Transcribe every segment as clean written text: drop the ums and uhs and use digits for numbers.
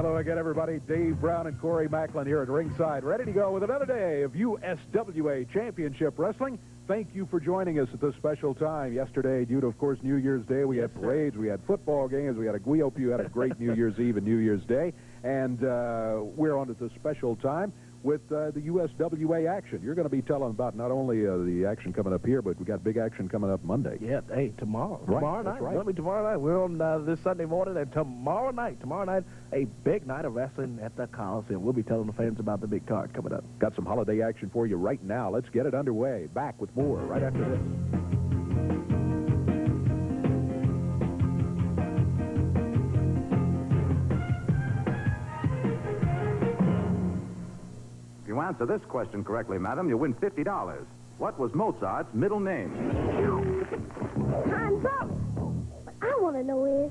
Hello again, everybody. Dave Brown and Corey Macklin here at ringside, ready to go with another day of USWA Championship Wrestling. Thank you for joining us at this special time. Yesterday, due to, of course, New Year's Day, we had parades, we had football games, we hope you had a great New Year's Eve and New Year's Day. And we're on to this special time with the USWA action. You're going to be telling about not only the action coming up here, but we got big action coming up Monday. Yeah, hey, tomorrow. Right, Tomorrow night. right. It's going to be tomorrow night. We're on this Sunday morning, and tomorrow night, a big night of wrestling at the Coliseum. We'll be telling the fans about the big card coming up. Got some holiday action for you right now. Let's get it underway. Back with more right after this. If you answer this question correctly, madam, you win $50. What was Mozart's middle name? Time's up. What I want to know is,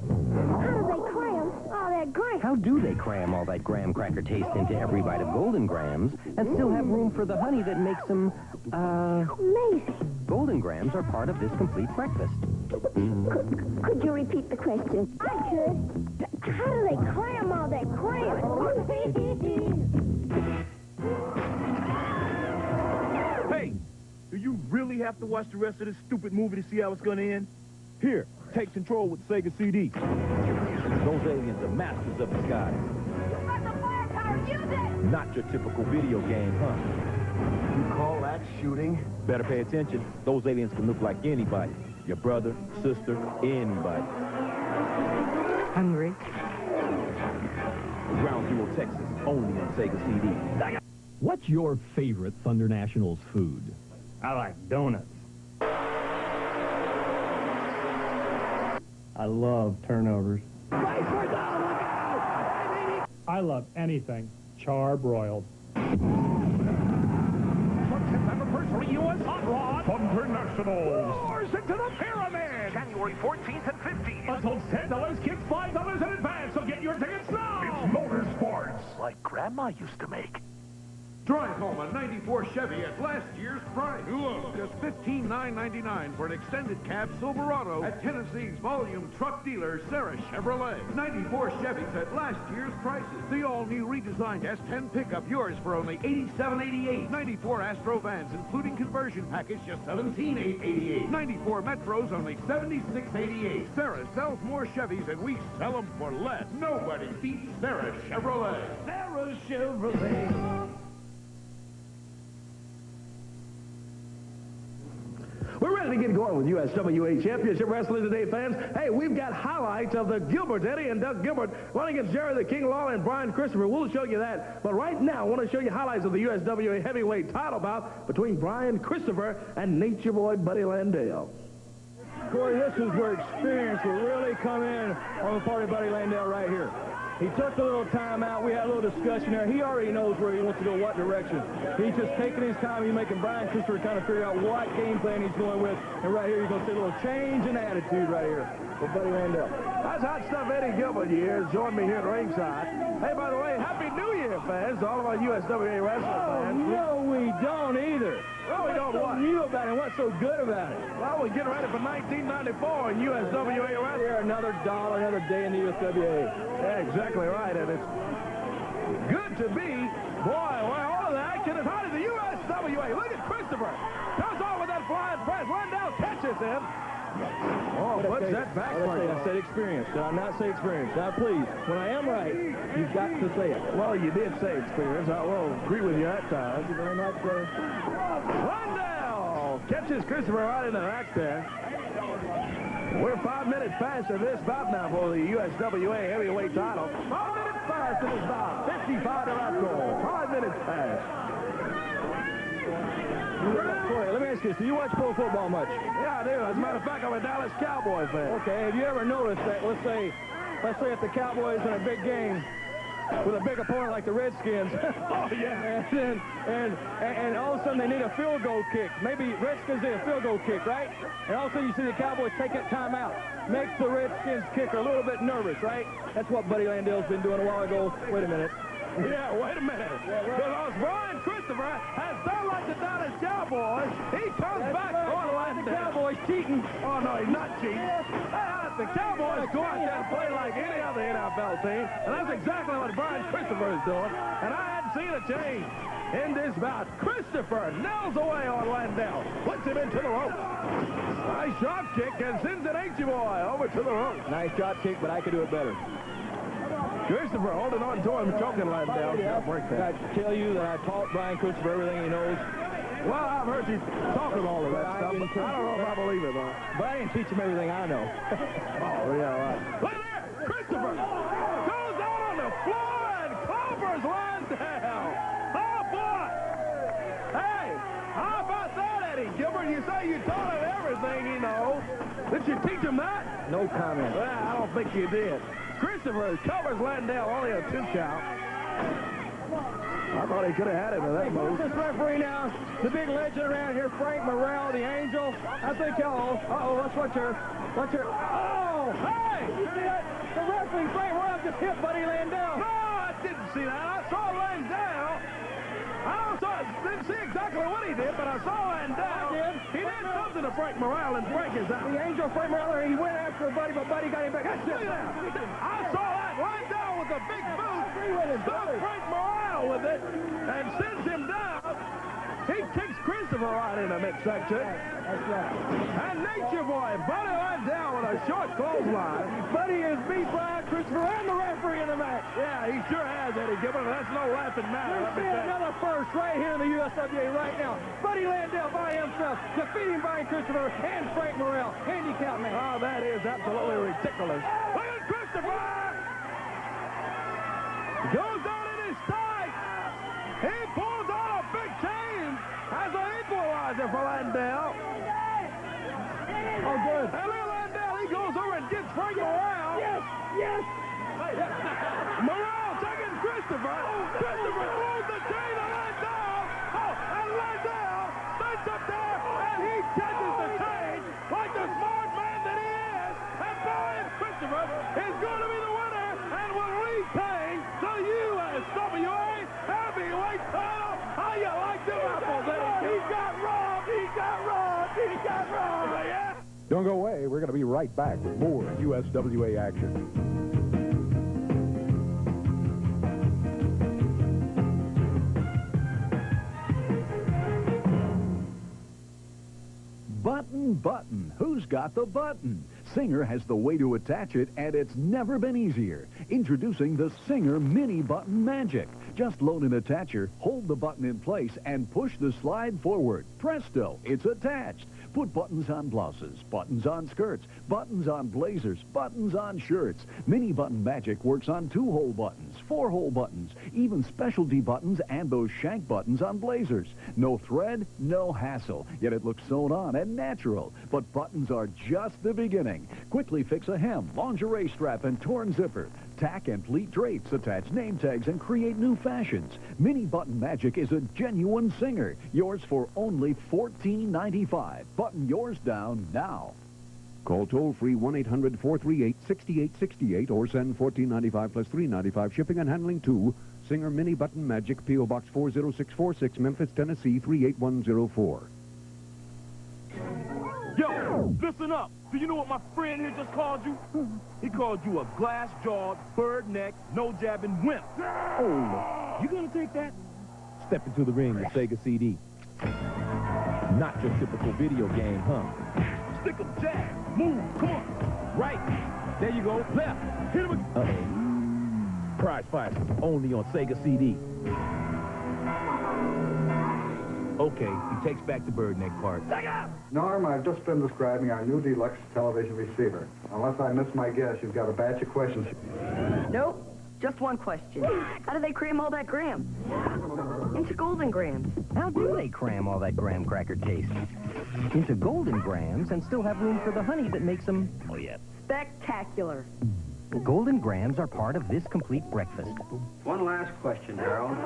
how do they cram all that graham? How do they cram all that graham cracker taste into every bite of Golden Grams and still have room for the honey that makes them, Amazing. Golden Grams are part of this complete breakfast. Could you repeat the question? I could. How do they cram all that graham? Hey, do you really have to watch the rest of this stupid movie to see how it's going to end? Here, take control with Sega CD. Those aliens are masters of the skies. You got the firepower, use it! Not your typical video game, huh? You call that shooting? Better pay attention. Those aliens can look like anybody. Your brother, sister, anybody. Hungry? Ground Zero, Texas, only on Sega CD. What's your favorite Thunder Nationals food? I like donuts. I love turnovers. I love anything charbroiled. Anniversary U.S. Hot Rod Thunder Nationals. Roars into the pyramid. January 14th and 15th. Until $10, kids $5 in advance, so get your tickets now. It's motorsports. Like Grandma used to make. Drive home a 94 Chevy at last year's price. Just $15,999 for an extended cab Silverado at Tennessee's volume truck dealer, Sarah Chevrolet. 94 Chevys at last year's prices. The all-new redesigned S10 pickup, yours for only $87.88. 94 Astro vans, including conversion package, just $17,888. 94 Metros, only $76.88. Sarah sells more Chevys and we sell them for less. Nobody beats Sarah Chevrolet. Sarah Chevrolet. We're ready to get going with USWA Championship Wrestling today, fans. Hey, we've got highlights of the Gilbert, Eddie and Doug Gilbert, running against Jerry the King Lawler and Brian Christopher. We'll show you that. But right now, I want to show you highlights of the USWA heavyweight title bout between Brian Christopher and Nature Boy Buddy Landale. Corey, this is where experience will really come in on the part of Buddy Landale right here. He took a little time out. We had a little discussion there. He already knows where he wants to go, what direction. He's just taking his time. He's making Brian Christopher kind of figure out what game plan he's going with. And right here, you're going to see a little change in attitude right here with Buddy Landale. That's hot stuff. Eddie Gilbert here has joined me here at ringside. Hey, by the way, Happy New Year, fans, to all of our USWA wrestling fans. No, we don't either. Oh, we don't what? What's new about it? What's so good about it? Well, we're getting ready for 1994 in USWA wrestling. Here, another dollar, another day in the USWA. Yeah, exactly right. And it's good to be, boy, where all of the action is hot in the USWA. Look at Christopher. Comes on with that flying press. Landale catches him. Oh, what's that back for? I said experience. Did I not say experience? Now, please, when I am right, you've got to say it. Well, you did say experience. I will agree with you that time. Thank you very much, sir. Landale catches Christopher right in the back there. We're 5 minutes past of this bout now for the USWA heavyweight title. 5 minutes past of this bout. 55 to Roscoe. 5 minutes past. Corey, let me ask you this. Do you watch pro football much? Yeah, I do. As a matter of fact, I'm a Dallas Cowboys fan. Okay, have you ever noticed that, let's say if the Cowboys in a big game with a big opponent like the Redskins. Oh, yeah. And all of a sudden they need a field goal kick. Maybe Redskins need a field goal kick, right? And all of a sudden you see the Cowboys take that time out. Makes the Redskins kicker a little bit nervous, right? That's what Buddy Landale's been doing a while ago. Wait a minute. Yeah, wait a minute. Because Brian Christopher has done like the Dallas Cowboys. He comes back right. The Cowboys cheating. Oh, no, he's not cheating. The Cowboys go out there and play like any other NFL team, and that's exactly what Brian Christopher is doing, and I hadn't seen a change in this bout. Christopher nails away on Landell, puts him into the rope. Nice drop kick and sends an H boy over to the rope. Nice drop kick, but I could do it better. Christopher holding on to him, choking Landell. I tell you that I taught Brian Christopher everything he knows. Well, I've heard you talking all of that stuff, but I don't know if I believe it, though. But I didn't teach him everything I know. Oh, yeah, right. Look there! Christopher goes out on the floor and clobbers Landell. Oh, boy! Hey, how about that, Eddie Gilbert? You say you taught him everything he knows. Did you teach him that? No comment. Well, I don't think you did. Christopher covers Landell, only a 2 count. I thought he could have had him in that move. This referee now, the big legend around here, Frank Morrell, the Angel. I think, that's what you're, oh, hey! You see that? The referee, Frank Morrell, just hit Buddy Landell. No, I didn't see that. I saw Landell. Didn't see exactly what he did, but I saw Landell. He did something to Frank Morrell, and Frank is out. The Angel, Frank Morrell, he went after Buddy, but Buddy got him back. Look at that. I saw that. Landell with a big boot. Stuck Frank Morrell with it and sends him down. He kicks Christopher right in the midsection. That's right. And Nature Boy, Buddy Landell with a short clothesline. Buddy has beat Brian Christopher and the referee in the match. Yeah, he sure has, Eddie Gilbert. That's no laughing matter. We're seeing another first right here in the USWA right now. Buddy Landell by himself, defeating Brian Christopher and Frank Morrell, handicap man. Oh, that is absolutely ridiculous. Look at Christopher! Goes down in his tight. He pulls out a big chain as an equalizer for Landell. Oh, good. And look at Landell. He goes over and gets Frank Morrell. Yes, yes. Morrell taking Christopher. Christopher throws the chain to Landell. Oh, and Landell stands up there, and he catches the chain like the smart man that he is. And Brian Christopher is going to be the winner and will retain the USWA heavyweight title. How you like them apples, Eddie? He got robbed. He got robbed. He got robbed. Yeah. Don't go away. We're going to be right back with more USWA action. Button. Who's got the button? Singer has the way to attach it, and it's never been easier. Introducing the Singer Mini Button Magic. Just load an attacher, hold the button in place, and push the slide forward. Presto, it's attached. Put buttons on blouses, buttons on skirts, buttons on blazers, buttons on shirts. Mini Button Magic works on 2-hole buttons, 4-hole buttons, even specialty buttons and those shank buttons on blazers. No thread, no hassle, yet it looks sewn on and natural. But buttons are just the beginning. Quickly fix a hem, lingerie strap, and torn zipper. Tack and pleat drapes, attach name tags, and create new fashions. Mini Button Magic is a genuine Singer. Yours for only $14.95. Button yours down now. Call toll-free 1-800-438-6868 or send $14.95 plus $3.95 shipping and handling to Singer Mini Button Magic, P.O. Box 40646, Memphis, Tennessee 38104. Yo, listen up. Do you know what my friend here just called you? He called you a glass-jawed, bird-necked, no-jabbing wimp. Oh, you gonna take that? Step into the ring with Sega CD. Not your typical video game, huh? Stick 'em, jab, move, come on. Right. There you go. Left. Hit him. Uh-oh. Prize fights only on Sega CD. Okay, he takes back the bird neck part. Norm, I've just been describing our new deluxe television receiver. Unless I miss my guess, you've got a batch of questions. Nope. Just one question. How do they cram all that graham? Into golden grams. How do they cram all that graham cracker taste? Into golden grams and still have room for the honey that makes them, oh yeah, Spectacular. golden grams are part of this complete breakfast. One last question, Harold.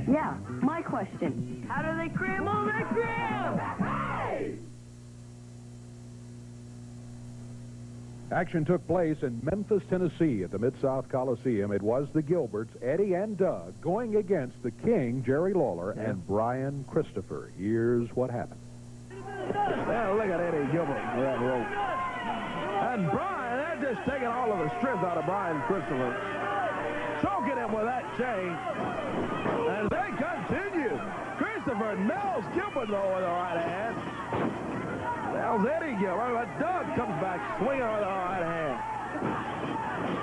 Yeah, my question. How do they cram all that graham? Action took place in Memphis, Tennessee at the Mid-South Coliseum. It was the Gilberts, Eddie and Doug, going against the King, Jerry Lawler, and Brian Christopher. Here's what happened. Well, look at Eddie Gilbert with that rope. And Brian, they're just taking all of the strength out of Brian Christopher. Choking him with that chain. And they continue. Christopher nails Gilbert, though, with the right hand. Nails Eddie Gilbert, but Doug comes back swinging with the right hand.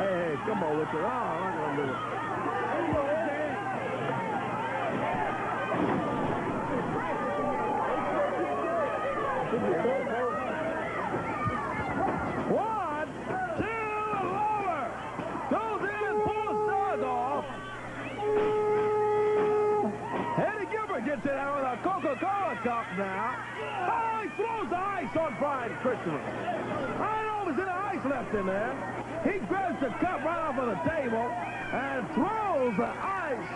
Hey, come on, Richard. Oh, I'm not going to do it. One, two, and Lawler goes in and pulls Doug off. Eddie Gilbert gets it out with a Coca-Cola cup now. Oh, he throws the ice on Brian Christopher. I don't know if there's any ice left in there. He grabs the cup right off of the table and throws the ice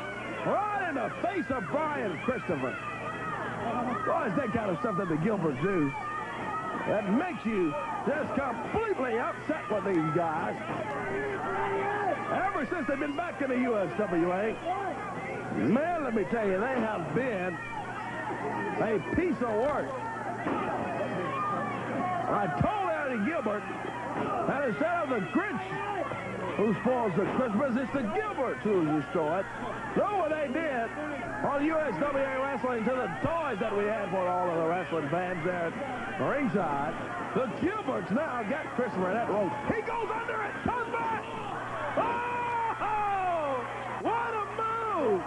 right in the face of Brian Christopher. Boy, it's that kind of stuff that the Gilberts do. That makes you just completely upset with these guys. Ever since they've been back in the USWA, man, let me tell you, they have been a piece of work. I told Eddie Gilbert that instead of the Grinch who spoils the Christmas, it's the Gilberts who destroy it. Look what they did on USWA Wrestling to the toys that we had for all of the wrestling fans there at ringside. The Gilberts now got Christopher in that rope. He goes under it, comes back. Oh, what a move!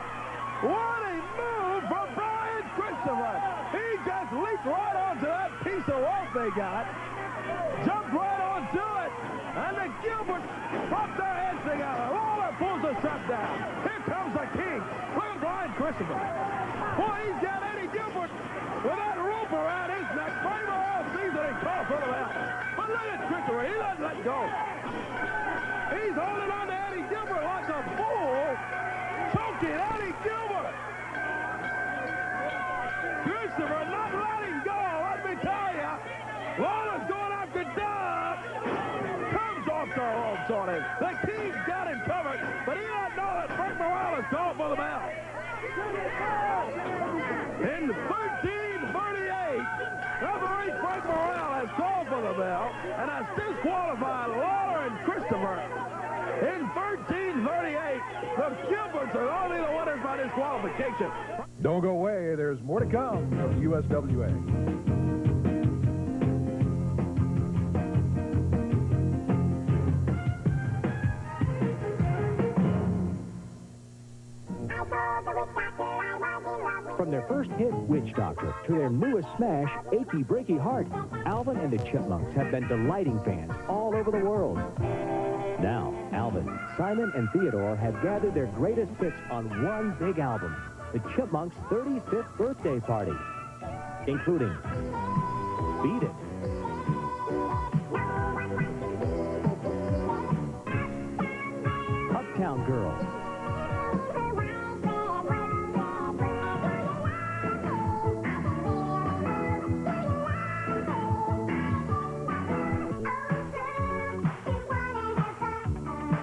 What a move from Brian Christopher. He just leaped right onto that piece of rope they got, jumped right onto it, and the Gilberts pop their heads together. Lawler pulls the strap down. Here comes the king. Look at Brian Christopher. Boy, he's got Eddie Gilbert with that rope around his neck. Kramer all season and call for the bell. But look at Christopher. He doesn't let go. He's holding on to Eddie Gilbert like a bull, choking Eddie Gilbert. Christopher not letting go, let me tell you. Lawler's going after Doug. Comes off the ropes on him. The King's got him covered, but he doesn't know that Frank Morales called for the bell. In 13:38, referee Frank Morales has called for the bell and has disqualified Lawler and Christopher. In 13:38, the Gilberts are only the winners by disqualification. Don't go away. There's more to come from USWA. From their first hit, Witch Doctor, to their newest smash, Achy Breaky Heart, Alvin and the Chipmunks have been delighting fans all over the world. Now, Alvin, Simon, and Theodore have gathered their greatest hits on one big album, the Chipmunks' 35th birthday party, including Beat It, Uptown Girl,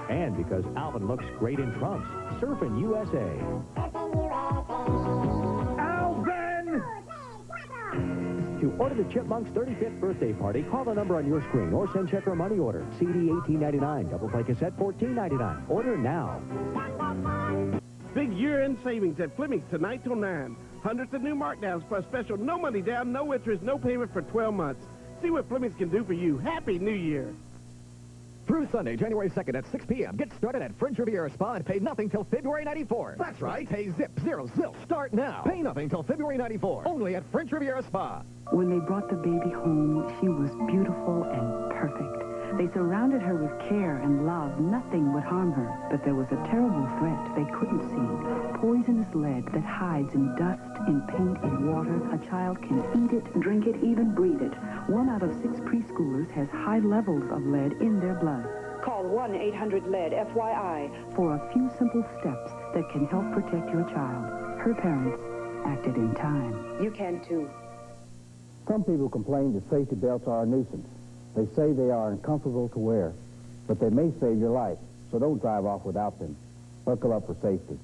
and because Alvin looks great in trunks, Surfin' USA. Alvin! To order the Chipmunks' 35th birthday party, call the number on your screen or send check or money order. CD $18.99, double play cassette $14.99. Order now. Big year-end savings at Fleming's tonight till 9. Hundreds of new markdowns plus special no money down, no interest, no payment for 12 months. See what Fleming's can do for you. Happy New Year. Through Sunday, January 2nd at 6 p.m. Get started at French Riviera Spa and pay nothing till February 94. That's right. Pay zip, zero, zilch. Start now. Pay nothing till February 94. Only at French Riviera Spa. When they brought the baby home, she was beautiful and perfect. They surrounded her with care and love. Nothing would harm her. But there was a terrible threat they couldn't see. Poisonous lead that hides in dust, in paint, in water. A child can eat it, drink it, even breathe it. 1 out of 6 preschoolers has high levels of lead in their blood. Call 1-800-LEAD, FYI. For a few simple steps that can help protect your child. Her parents acted in time. You can too. Some people complain that safety belts are a nuisance. They say they are uncomfortable to wear, but they may save your life, so don't drive off without them. Buckle up for safety.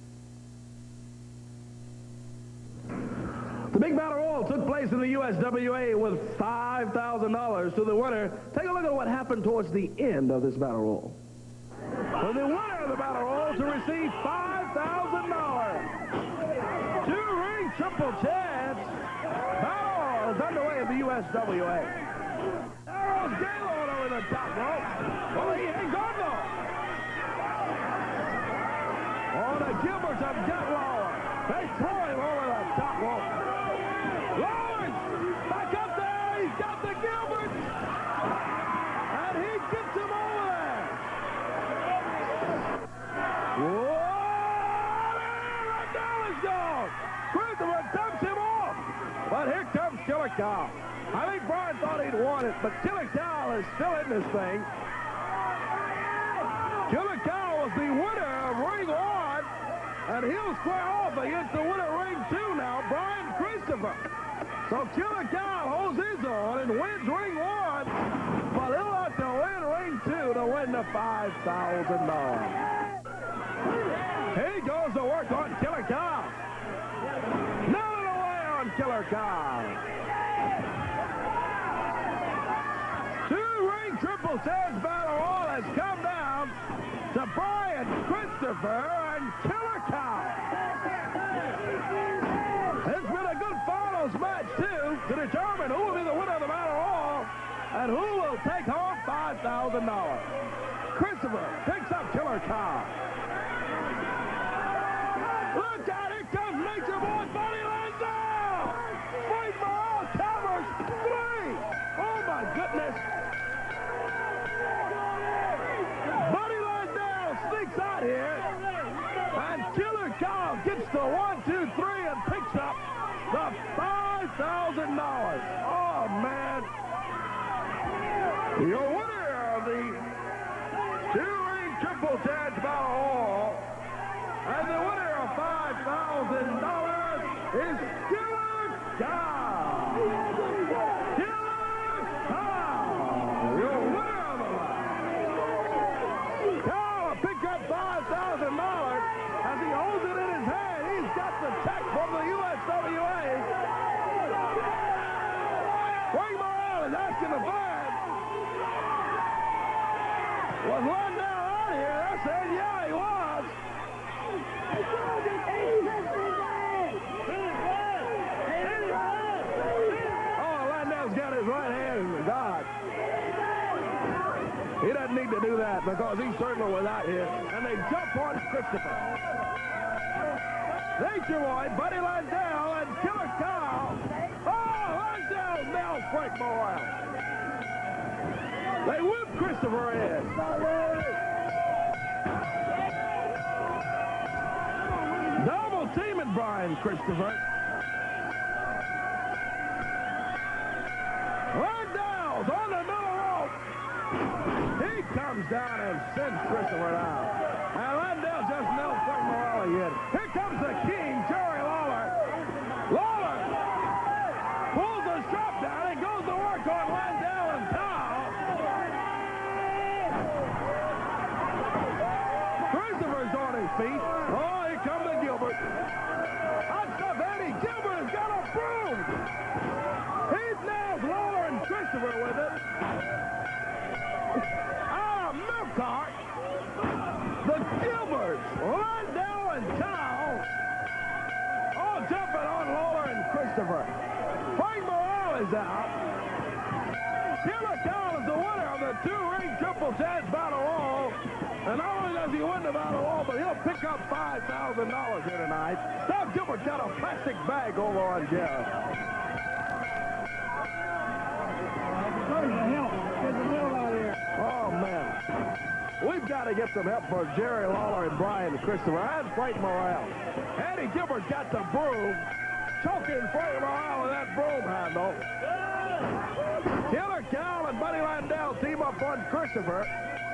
The big battle royal took place place in the USWA with $5,000 to the winner. Take a look at what happened towards the end of this battle roll. For the winner of the battle roll to receive $5,000. Two-ring triple chance. Battle roll is underway in the USWA. There goes Gaylord over the top rope. Well, he hangs on though. Oh, the Gilberts have got Lawler. They throw him over the top rope. Lawler back up there. He's got the Gilberts. And he gets him over there. Whoa! Right now he's gone. Christopher dumps him off. But here comes Killer Cow. I think Brian thought he'd won it, but Killer Cow is still in this thing. Killer Cow was the winner of Ring 1, and he'll square off against the winner of Ring 2 now, Brian Christopher. So Killer Cow holds his on and wins Ring 1, but he'll have to win Ring 2 to win the $5,000. He goes to work on Killer Cow. None away on Killer Cow. Two-ring triple chance battle roll has come down to Brian Christopher and Killer Cow. It's been a good finals match, too, to determine who will be the winner of the battle roll and who will take home $5,000. Christopher picks up Killer Cow. Look out, here comes Nature Boy, Buddy Landau! Wait for all covers, 3! Oh, my goodness! Buddy Landau sneaks out here, and Killer Cow gets the 1, 2, 3 and picks up the $5,000. Oh, man. Your winner of the two-ring triple chance battle roll, and the winner of $5,000 is Killer Cow. Killer Cow, your winner of the match. Cow will pick up $5,000 as he holds it in his hand. He's got the check from the USWA. Ring Morale is asking the fans, was Landau out here? I said, yeah, he was. Oh, Landau's got his right hand in God. He doesn't need to do that because he certainly was out here. And they jump on Christopher. Nature Boy, Buddy Landau, and Killer Cow. Oh, Landau nails Frank Morale. They whip Christopher in. Double teaming Brian Christopher. Landau's on the middle rope. He comes down and sends Christopher down. And Landau just nails Frank Morale again. Here comes the king, Jerry Lawler. Lawler pulls the strap down and goes to work on Landau and Cow. Christopher's on his feet. Oh, here comes the Gilbert. Hot stuff, Eddie. Gilbert has got a broom. He nails Lawler and Christopher with it. Ah, milk cart. The Gilberts, Landau and Cow, all jumping on Lawler and Christopher. Frank Morale is out. Killer Cow is the winner of the two-ring triple chance battle roll. And not only does he win the battle roll, but he'll pick up $5,000 here tonight. Doug Gilbert got a plastic bag over on Jerry. Oh, man. We've got to get some help for Jerry Lawler and Brian Christopher and Frank Morale. Eddie Gilbert got the broom, choking Frank Morale with that broom handle. Killer Cow and Buddy Landau team up on Christopher,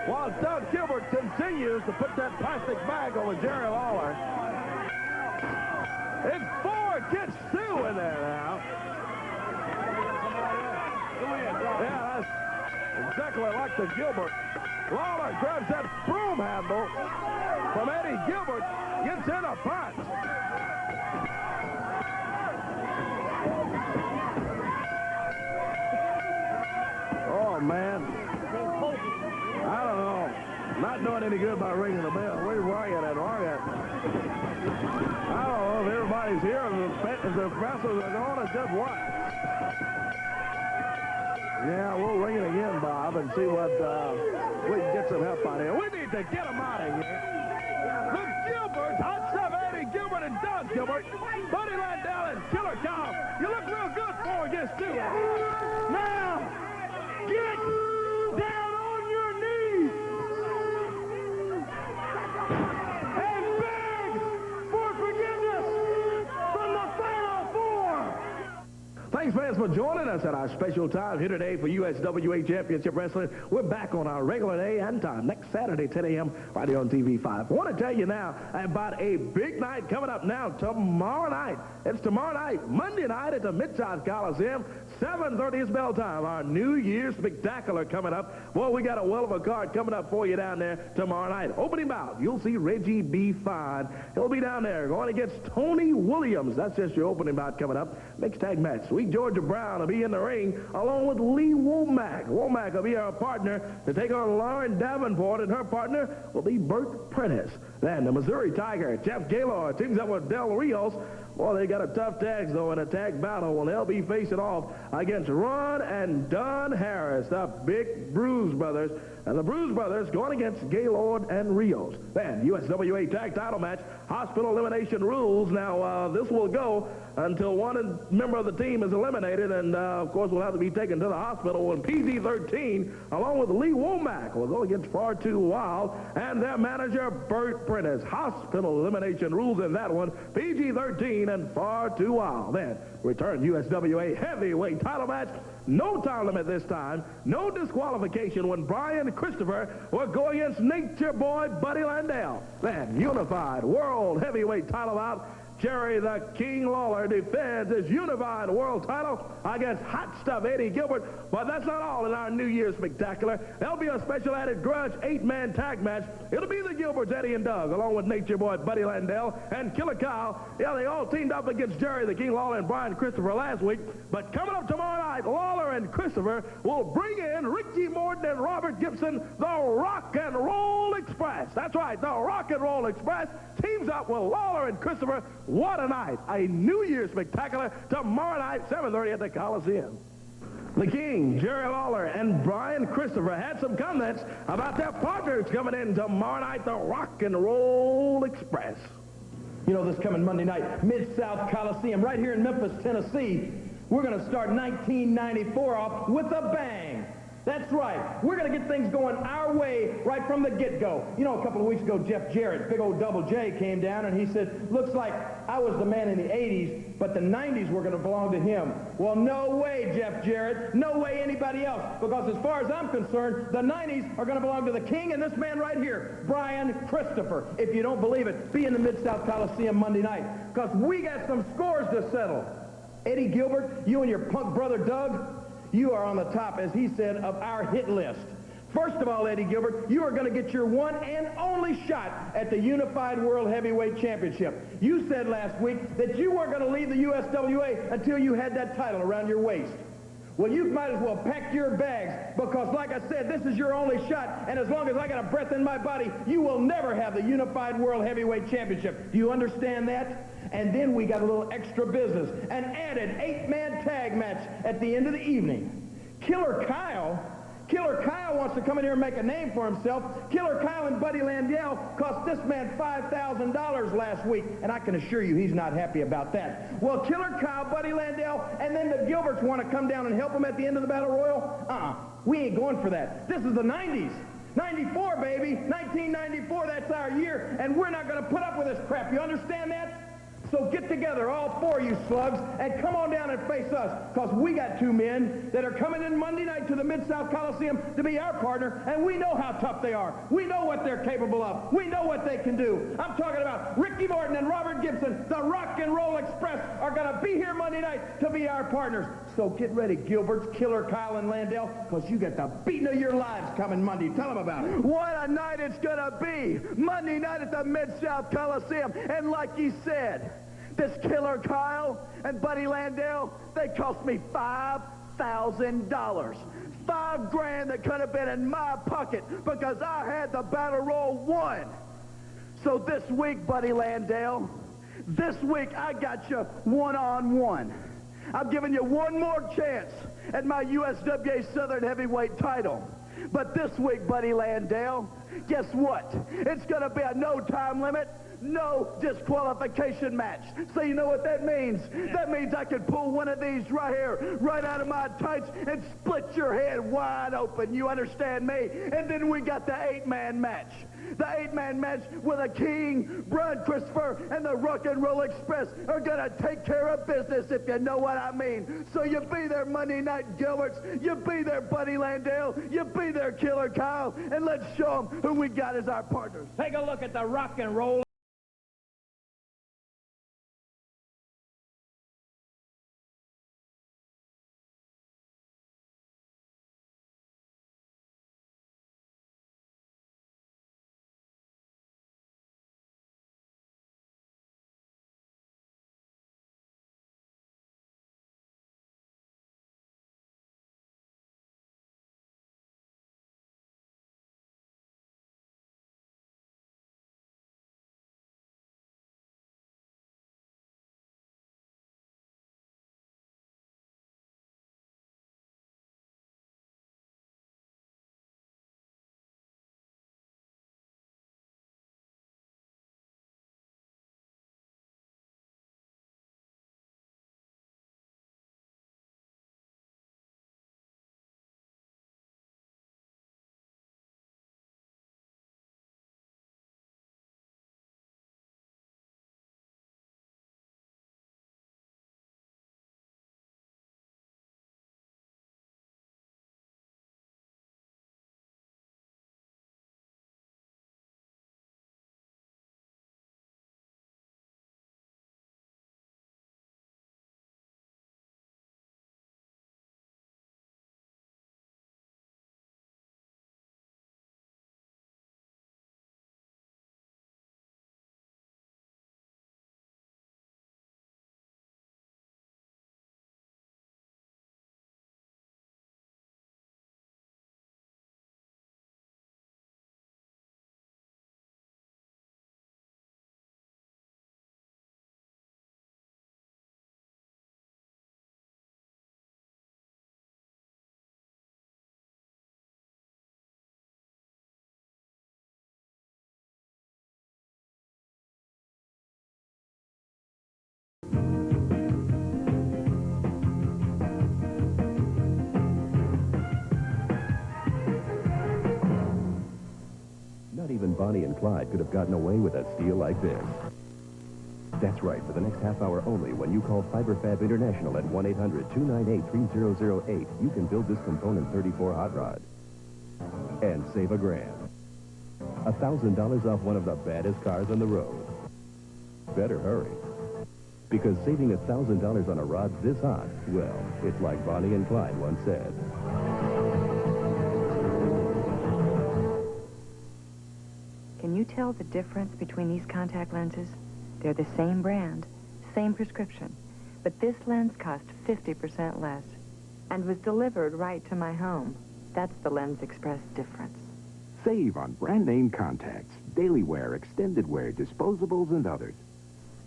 while Doug Gilbert continues to put that plastic bag over Jerry Lawler. It's 4 kids Sue in there now. Yeah, that's exactly like the Gilbert. Lawler grabs that broom handle from Eddie Gilbert, gets in a punch. not doing any good by ringing the bell. Where's Ryan at? Ryan? I don't know if everybody's here, if the wrestlers are going, or just what. Yeah, we'll ring it again, Bob, and see what we can get some help out here. We need to get them out of here. The Gilberts, hot stuff, Eddie Gilbert and Doug Gilbert, Buddy Landell and Killer Cow. You look real good for against two. Now, get down on your knees and beg for forgiveness from the Final Four. Thanks, fans, for joining us at our special time here today for USWA Championship Wrestling. We're back on our regular day and time next Saturday, 10 a.m. right here on TV5. I want to tell you now about a big night coming up now tomorrow night. It's tomorrow night, Monday night at the Mid-South Coliseum, 7:30 is bell time. Our New Year's Spectacular coming up. Boy, we got a well of a card coming up for you down there tomorrow night. Opening bout, you'll see Reggie B. Fine. He'll be down there going against Tony Williams. That's just your opening bout coming up. Mixed tag match. Sweet Georgia Brown will be in the ring along with Lee Womack. Womack will be our partner to take on Lauren Davenport, and her partner will be Bert Prentice. Then the Missouri Tiger, Jeff Gaylord, teams up with Del Rios. Boy, they got a tough tags, though, in a tag battle. Well, they'll be facing off against Ron and Don Harris, the Big Bruise Brothers. And the Bruise Brothers going against Gaylord and Rios. Then, USWA Tag Title match, hospital elimination rules. Now, this will go until one member of the team is eliminated, and, of course, will have to be taken to the hospital. And PG-13, along with Lee Womack, will go against Far Too Wild and their manager, Bert Prentice. Hospital elimination rules in that one, PG-13 and Far Too Wild. Then, return USWA heavyweight title match. No time limit this time. No disqualification when Brian Christopher will go against Nature Boy Buddy Landell. Then, unified world heavyweight title bout. Jerry the King Lawler defends his unified world title against Hot Stuff Eddie Gilbert. But that's not all in our New Year's Spectacular. There'll be a special added grudge 8-man tag match. It'll be the Gilberts, Eddie and Doug, along with Nature Boy Buddy Landell and Killer Kyle. Yeah, they all teamed up against Jerry the King Lawler and Brian Christopher last week. But coming up tomorrow night, Lawler and Christopher will bring in Ricky Morton and Robert Gibson, the Rock and Roll Express. That's right, the Rock and Roll Express teams up with Lawler and Christopher. What a night. A New Year's Spectacular tomorrow night, 7:30 at the Coliseum. The King, Jerry Lawler, and Brian Christopher had some comments about their partners coming in tomorrow night, the Rock and Roll Express. You know, this coming Monday night, Mid-South Coliseum, right here in Memphis, Tennessee, we're going to start 1994 off with a bang. That's right. We're going to get things going our way right from the get-go. You know, a couple of weeks ago, Jeff Jarrett, big old Double J, came down and he said, looks like I was the man in the 80s, but the 90s were going to belong to him. Well, no way, Jeff Jarrett. No way anybody else. Because as far as I'm concerned, the 90s are going to belong to the King and this man right here, Brian Christopher. If you don't believe it, be in the Mid-South Coliseum Monday night. Because we got some scores to settle. Eddie Gilbert, you and your punk brother Doug, you are on the top, as he said, of our hit list. First of all, Eddie Gilbert, you are going to get your one and only shot at the Unified World Heavyweight Championship. You said last week that you weren't going to leave the USWA until you had that title around your waist. Well, you might as well pack your bags because, like I said, this is your only shot, and as long as I got a breath in my body, you will never have the Unified World Heavyweight Championship. Do you understand that? And then we got a little extra business, an added 8-man tag match at the end of the evening. Killer Kyle wants to come in here and make a name for himself. Killer Kyle and Buddy Landell cost this man $5,000 last week, and I can assure you he's not happy about that. Well, Killer Kyle, Buddy Landell, and then the Gilberts want to come down and help him at the end of the Battle Royal? We ain't going for that. This is the 90s. 94, baby. 1994, that's our year, and we're not going to put up with this crap. You understand that? So get together, all four of you slugs, and come on down and face us, because we got two men that are coming in Monday night to the Mid-South Coliseum to be our partner, and we know how tough they are. We know what they're capable of. We know what they can do. I'm talking about Ricky Morton and Robert Gibson. The Rock and Roll Express are going to be here Monday night to be our partners. So get ready, Gilberts, Killer, Kyle, and Landell, because you got the beating of your lives coming Monday. Tell them about it. What a night it's going to be. Monday night at the Mid-South Coliseum. And like you said, this Killer Kyle and Buddy Landell, they cost me $5,000. $5 grand that could have been in my pocket because I had the battle royal won. So this week, Buddy Landale, this week I got you one-on-one. I'm giving you one more chance at my USWA Southern Heavyweight title. But this week, Buddy Landale, guess what? It's going to be a no time limit, no disqualification match. So you know what that means? That means I could pull one of these right here, right out of my tights and split your head wide open. You understand me? And then we got the 8-man match. The 8-man match with the King, Brian Christopher, and the Rock and Roll Express are going to take care of business, if you know what I mean. So you be there, Monday Night Gilberts. You be there, Buddy Landale. You be there, Killer Kyle. And let's show them who we got as our partners. Take a look at the Rock and Roll. Not even Bonnie and Clyde could have gotten away with a steal like this. That's right, for the next half hour only, when you call FiberFab International at 1-800-298-3008, you can build this component 34 hot rod and save $1 grand. $1,000 off one of the baddest cars on the road. Better hurry, because saving $1,000 on a rod this hot, well, it's like Bonnie and Clyde once said. Can you tell the difference between these contact lenses? They're the same brand, same prescription, but this lens cost 50% less and was delivered right to my home. That's the Lens Express difference. Save on brand name contacts, daily wear, extended wear, disposables, and others.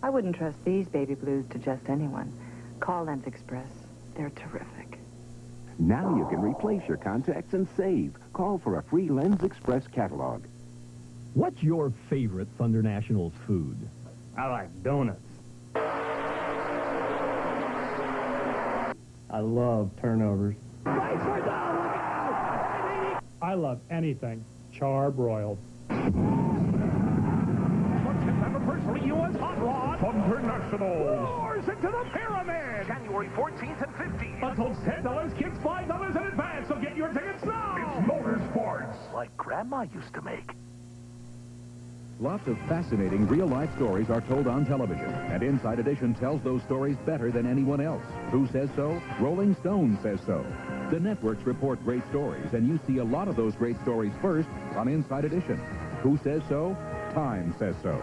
I wouldn't trust these baby blues to just anyone. Call Lens Express. They're terrific. Now you can replace your contacts and save. Call for a free Lens Express catalog. What's your favorite Thunder Nationals food? I like donuts. I love turnovers. I love anything charbroiled. Personally, U.S. Hot Rod Thunder Nationals roars into the pyramid. January 14th and 15th. Adults $10, kids $5 in advance, so get your tickets now. It's motorsports. Like Grandma used to make. Lots of fascinating real-life stories are told on television, and Inside Edition tells those stories better than anyone else. Who says so? Rolling Stone says so. The networks report great stories, and you see a lot of those great stories first on Inside Edition. Who says so? Time says so.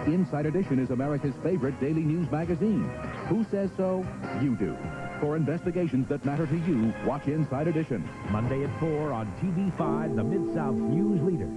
Inside Edition is America's favorite daily news magazine. Who says so? You do. For investigations that matter to you, watch Inside Edition. Monday at 4 on TV5, the Mid-South's news leader.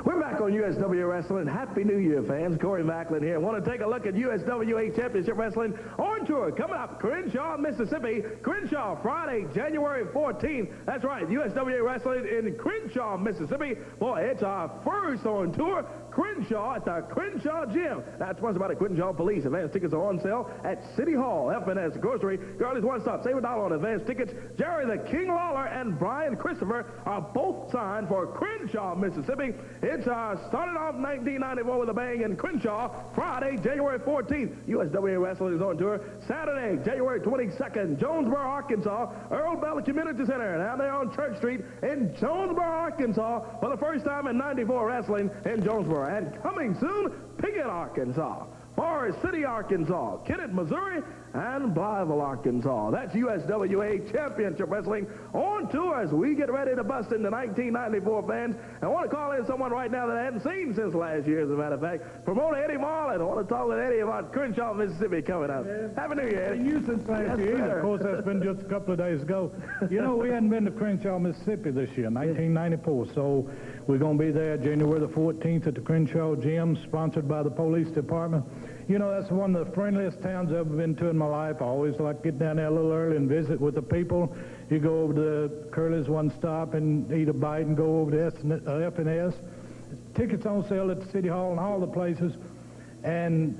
We're back on USWA Wrestling. Happy New Year, fans. Corey Macklin here. Want to take a look at USWA Championship Wrestling on tour coming up, Crenshaw, Mississippi. Crenshaw, Friday, January 14th. That's right, USWA Wrestling in Crenshaw, Mississippi. Boy, it's our first on tour. Crenshaw at the Crenshaw Gym. That's sponsored by the Crenshaw Police. Advance tickets are on sale at City Hall. FNS Grocery. Girlie's One Stop. Save $1 on advance tickets. Jerry the King Lawler and Brian Christopher are both signed for Crenshaw, Mississippi. It's started off 1994 with a bang in Crenshaw. Friday, January 14th. USWA Wrestling is on tour. Saturday, January 22nd. Jonesboro, Arkansas. Earl Bell Community Center. Now they're on Church Street in Jonesboro, Arkansas for the first time in 94 wrestling in Jonesboro. And coming soon, Piggott, Arkansas. Forest City, Arkansas, Kennett, Missouri, and Blytheville, Arkansas. That's USWA Championship Wrestling on tour as we get ready to bust into 1994, fans. I want to call in someone right now that I hadn't seen since last year, as a matter of fact. Promoter Eddie Marlin. I want to talk with Eddie about Crenshaw, Mississippi coming up. Happy New Year, Eddie. You since last year either. Of course, that's been just a couple of days ago. You know, we hadn't been to Crenshaw, Mississippi this year, 1994, so we're going to be there January the 14th at the Crenshaw Gym, sponsored by the police department. You know, that's one of the friendliest towns I've ever been to in my life. I always like to get down there a little early and visit with the people. You go over to Curly's One Stop and eat a bite and go over to F&S. Tickets on sale at the City Hall and all the places. And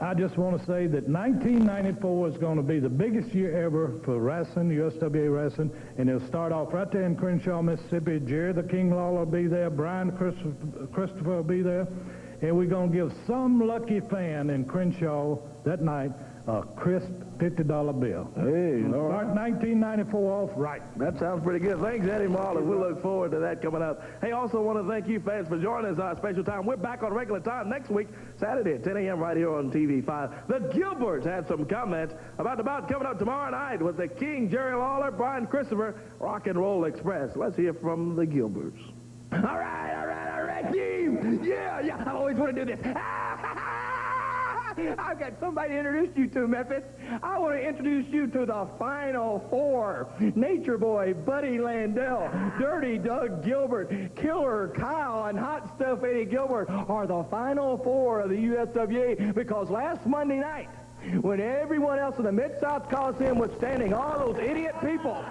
I just want to say that 1994 is going to be the biggest year ever for wrestling, USWA wrestling, and it'll start off right there in Crenshaw, Mississippi. Jerry the King Lawler will be there. Brian Christopher will be there. And we're going to give some lucky fan in Crenshaw that night a crisp $50 bill. Hey, start 1994 off right. That sounds pretty good. Thanks, Eddie Marlin. We look forward to that coming up. Hey, also want to thank you, fans, for joining us our special time. We're back on regular time next week, Saturday at 10 a.m. right here on TV5. The Gilberts had some comments about the bout coming up tomorrow night with the King, Jerry Lawler, Brian Christopher, Rock and Roll Express. Let's hear from the Gilberts. All right, team. Yeah, I always want to do this. I've got somebody to introduce you to, Memphis. I want to introduce you to the Final Four. Nature Boy, Buddy Landell, Dirty Doug Gilbert, Killer Kyle, and Hot Stuff Eddie Gilbert are the Final Four of the USWA because last Monday night, when everyone else in the Mid-South Coliseum was standing, all those idiot people,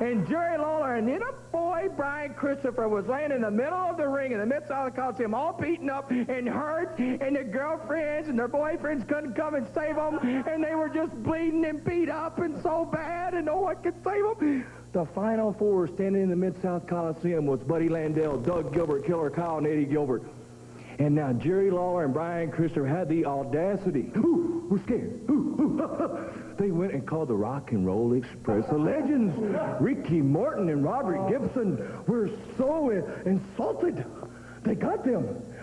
and Jerry Lawler and the boy Brian Christopher was laying in the middle of the ring in the Mid-South Coliseum, all beaten up and hurt, and their girlfriends and their boyfriends couldn't come and save them, and they were just bleeding and beat up and so bad, and no one could save them. The Final Four standing in the Mid-South Coliseum was Buddy Landell, Doug Gilbert, Killer Kyle, and Eddie Gilbert. And now Jerry Lawler and Brian Christopher had the audacity. Ooh, we're scared. They went and called the Rock and Roll Express the legends. Ricky Morton and Roderick Gibson were so insulted. They got them.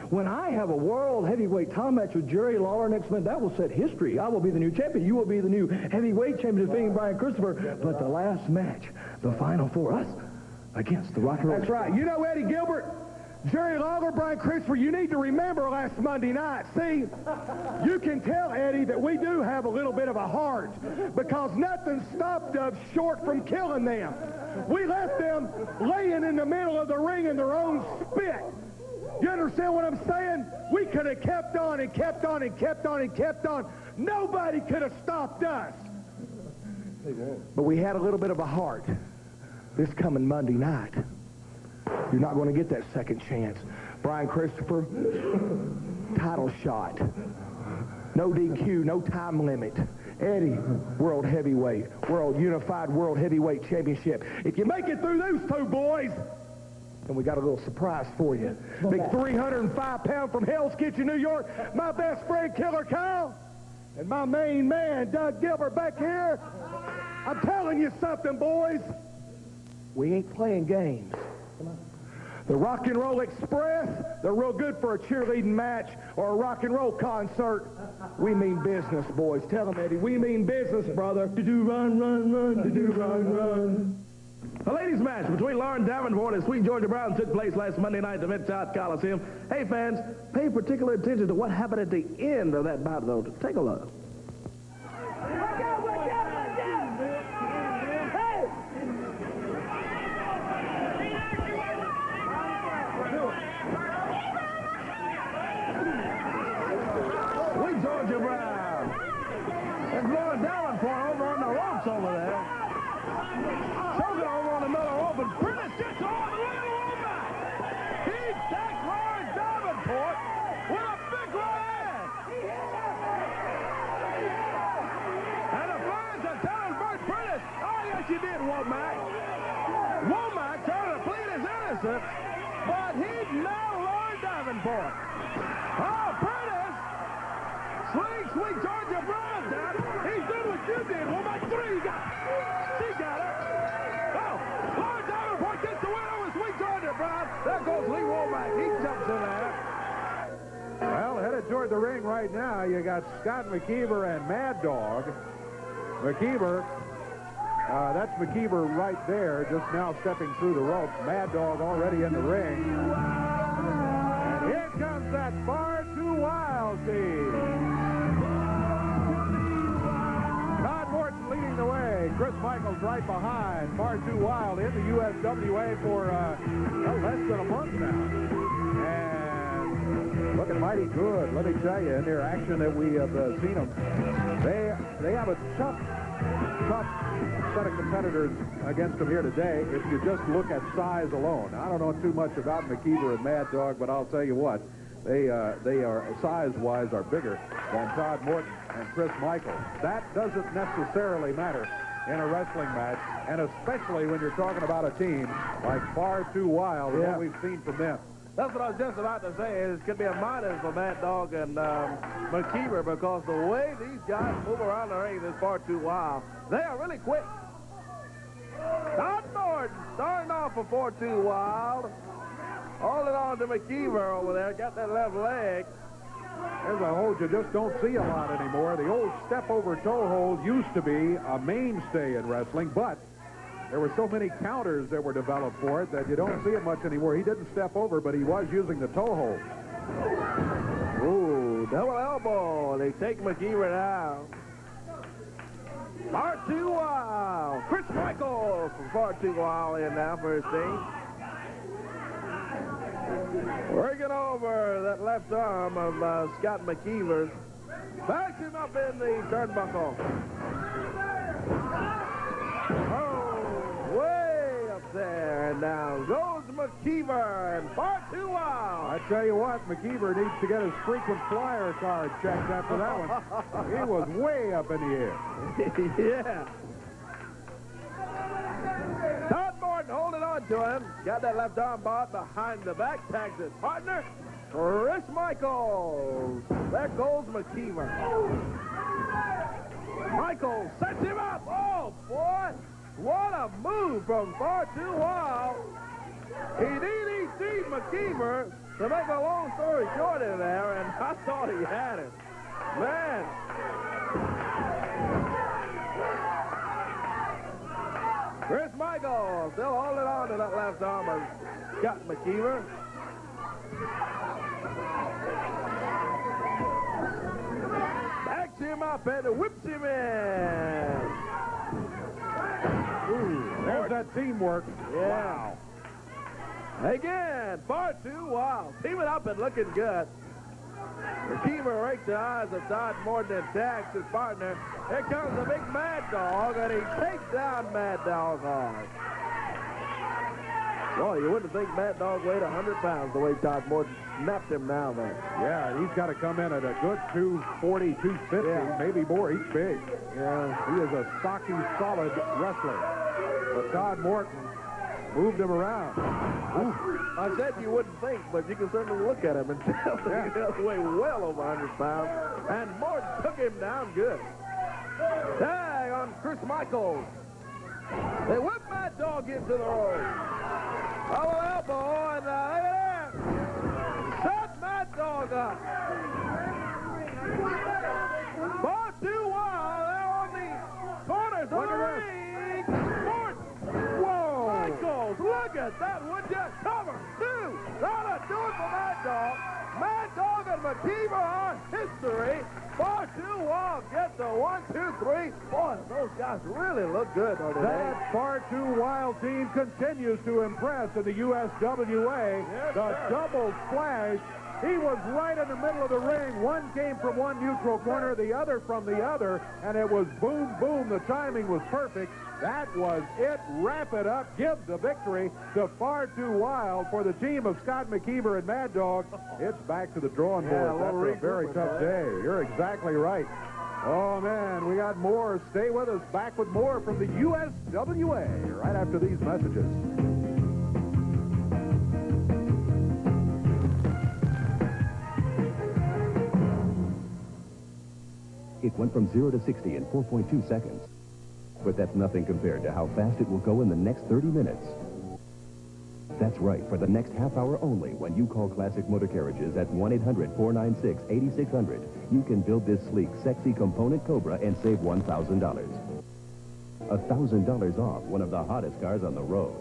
When I have a world heavyweight title match with Jerry Lawler next month, that will set history. I will be the new champion. You will be the new heavyweight champion defeating Brian Christopher. But the last match, the Final Four, us against the Rock and Roll Express. That's right. You know Eddie Gilbert, Jerry Lawler, Brian Christopher, you need to remember last Monday night. See, you can tell, Eddie, that we do have a little bit of a heart because nothing stopped us short from killing them. We left them laying in the middle of the ring in their own spit. You understand what I'm saying? We could have kept on and kept on and kept on and kept on. Nobody could have stopped us. But we had a little bit of a heart this coming Monday night. You're not going to get that second chance. Brian Christopher, title shot. No DQ, no time limit. Eddie, World Heavyweight, Unified World Heavyweight Championship. If you make it through those two boys, then we got a little surprise for you. Big 305-pound from Hell's Kitchen, New York, my best friend, Killer Kyle, and my main man, Doug Gilbert, back here. I'm telling you something, boys. We ain't playing games. The Rock and Roll Express, they're real good for a cheerleading match or a rock and roll concert. We mean business, boys. Tell them, Eddie, we mean business, brother. To-do, run, run, run, to-do, run, run. The ladies' match between Lauren Davenport and Sweet Georgia Brown took place last Monday night at the Mid-South Coliseum. Hey, fans, pay particular attention to what happened at the end of that bout, though. Take a look. Prentice over there. Choking over on the middle rope, and Prentice gets on the little woman. He takes Lawrence Davenport with a big right hand. And the fans are telling Bert Prentice, oh, yes, you did, Womack. Womack trying to plead his innocence, but he's now Lawrence Davenport. Oh, Prentice! Sweet Georgia Brown down. He's doing what you did. Womack 3 got it. She got it. Oh, Lawrence Davenport gets the win over Sweet Georgia Brown. There goes Lee Womack. He jumps in there. Well, headed toward the ring right now, you got Scott McKeever and Mad Dog. McKeever, that's McKeever right there, just now stepping through the ropes. Mad Dog already in the ring. And here comes that Far Too Wild team. Todd Morton leading the way. Chris Michaels right behind. Far Too Wild in the USWA for less than a month now. And looking mighty good, let me tell you, in their action that we have seen them. They have a tough set of competitors against them here today if you just look at size alone. I don't know too much about McKeever and Mad Dog, but I'll tell you what, they are size-wise are bigger than Todd Morton and Chris Michaels. That doesn't necessarily matter in a wrestling match, and especially when you're talking about a team like Far Too Wild, what we've seen from them. That's what I was just about to say. It could be a minus for Mad Dog and McKeever because the way these guys move around the ring is Far Too Wild. They are really quick. Todd Morton starting off for Far Too Wild. Holding on to McKeever over there. Got that left leg. There's a hold you just don't see a lot anymore. The old step-over toe hold used to be a mainstay in wrestling, but there were so many counters that were developed for it that you don't see it much anymore. He didn't step over, but he was using the toe hold. Ooh, double elbow. They take McKeever down. Far Too Wild. Chris Michaels from Far Too Wild in now for his team. Working over that left arm of Scott McKeever. Backs him up in the turnbuckle. Oh, way up there. And down goes McKeever and Far Too Wild. I tell you what, McKeever needs to get his frequent flyer card checked after that one. He was way up in the air. Yeah. Todd Morton holding on to him. Got that left arm bar behind the back. Tags his partner, Chris Michaels. There goes McKeever. Michaels sets him up. Oh, boy. What a move from Far Too Wild. He DDT'd McKeever to make a long story short in there, and I thought he had it. Man. Chris Michaels still holding on to that left arm of Scott McKeever. Backs him up and whips him in. Ooh, there's that teamwork. Yeah. Wow. Again, Far Too Wild. Teaming up and looking good. McKeever rakes the eyes of Todd Morton and tags his partner. Here comes the big Mad Dog, and he takes down Mad Dog hard. Boy, you wouldn't think Mad Dog weighed 100 pounds the way Todd Morton snapped him down there. Yeah, he's got to come in at a good 240, 250, maybe more. He's big. Yeah. He is a stocky, solid wrestler. But Todd Morton moved him around. I said you wouldn't think, but you can certainly look at him and tell that he does weigh well over 100 pounds. And Morton took him down good. Tag on Chris Michaels. They whip Mad Dog into the rope. Double elbow, and look at that. Set Mad Dog up. Far Too Wild there on the corners of the ring. Morton. Whoa. Michaels, look at that. Would you cover? Two. That'll do it for Mad Dog. Mad Dog and McKeever are history. Far Too Wild gets a 1, 2, 3. Boy, those guys really look good on today. That Far Too Wild team continues to impress in the USWA. Yes, the sir. double splash He was right in the middle of the ring. One came from one neutral corner, the other from the other, and it was boom, boom. The timing was perfect. That was it. Wrap it up. Give the victory to Far Too Wild for the team of Scott McKeever and Mad Dog. It's back to the drawing board. After a very tough day. You're exactly right. Oh, man, we got more. Stay with us. Back with more from the USWA right after these messages. It went from 0 to 60 in 4.2 seconds. But that's nothing compared to how fast it will go in the next 30 minutes. That's right, for the next half hour only, when you call Classic Motor Carriages at 1-800-496-8600, you can build this sleek, sexy component Cobra and save $1,000. $1,000 off one of the hottest cars on the road.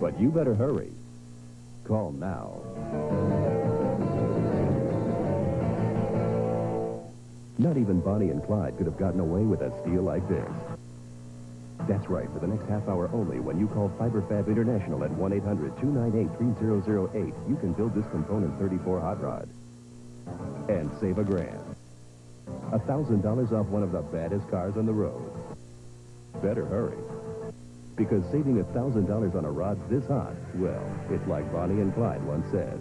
But you better hurry. Call now. Not even Bonnie and Clyde could have gotten away with a steal like this. That's right, for the next half hour only, when you call FiberFab International at 1-800-298-3008, you can build this component 34 hot rod and save $1,000. $1,000 off one of the baddest cars on the road. Better hurry, because saving $1,000 on a rod this hot, well, it's like Bonnie and Clyde once said.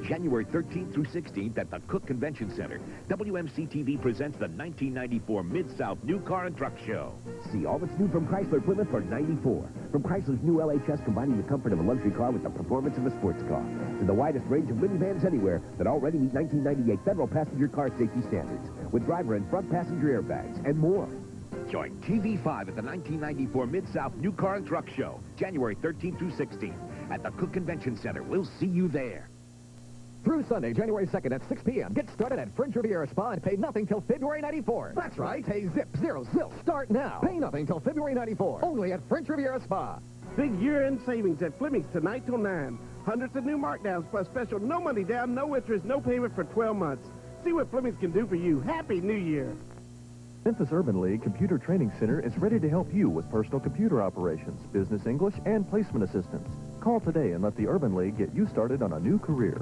January 13th through 16th at the Cook Convention Center, WMC-TV presents the 1994 Mid-South New Car and Truck Show. See all that's new from Chrysler Plymouth for '94. From Chrysler's new LHS combining the comfort of a luxury car with the performance of a sports car. To the widest range of minivans anywhere that already meet 1998 federal passenger car safety standards. With driver and front passenger airbags and more. Join TV5 at the 1994 Mid-South New Car and Truck Show, January 13th through 16th at the Cook Convention Center. We'll see you there. Through Sunday, January 2nd at 6 p.m. Get started at French Riviera Spa and pay nothing till February 94. That's right. Pay zip, zero, zilch. Start now. Pay nothing till February 94. Only at French Riviera Spa. Big year-end savings at Fleming's tonight till 9. Hundreds of new markdowns plus special no money down, no interest, no payment for 12 months. See what Fleming's can do for you. Happy New Year. Memphis Urban League Computer Training Center is ready to help you with personal computer operations, business English, and placement assistance. Call today and let the Urban League get you started on a new career.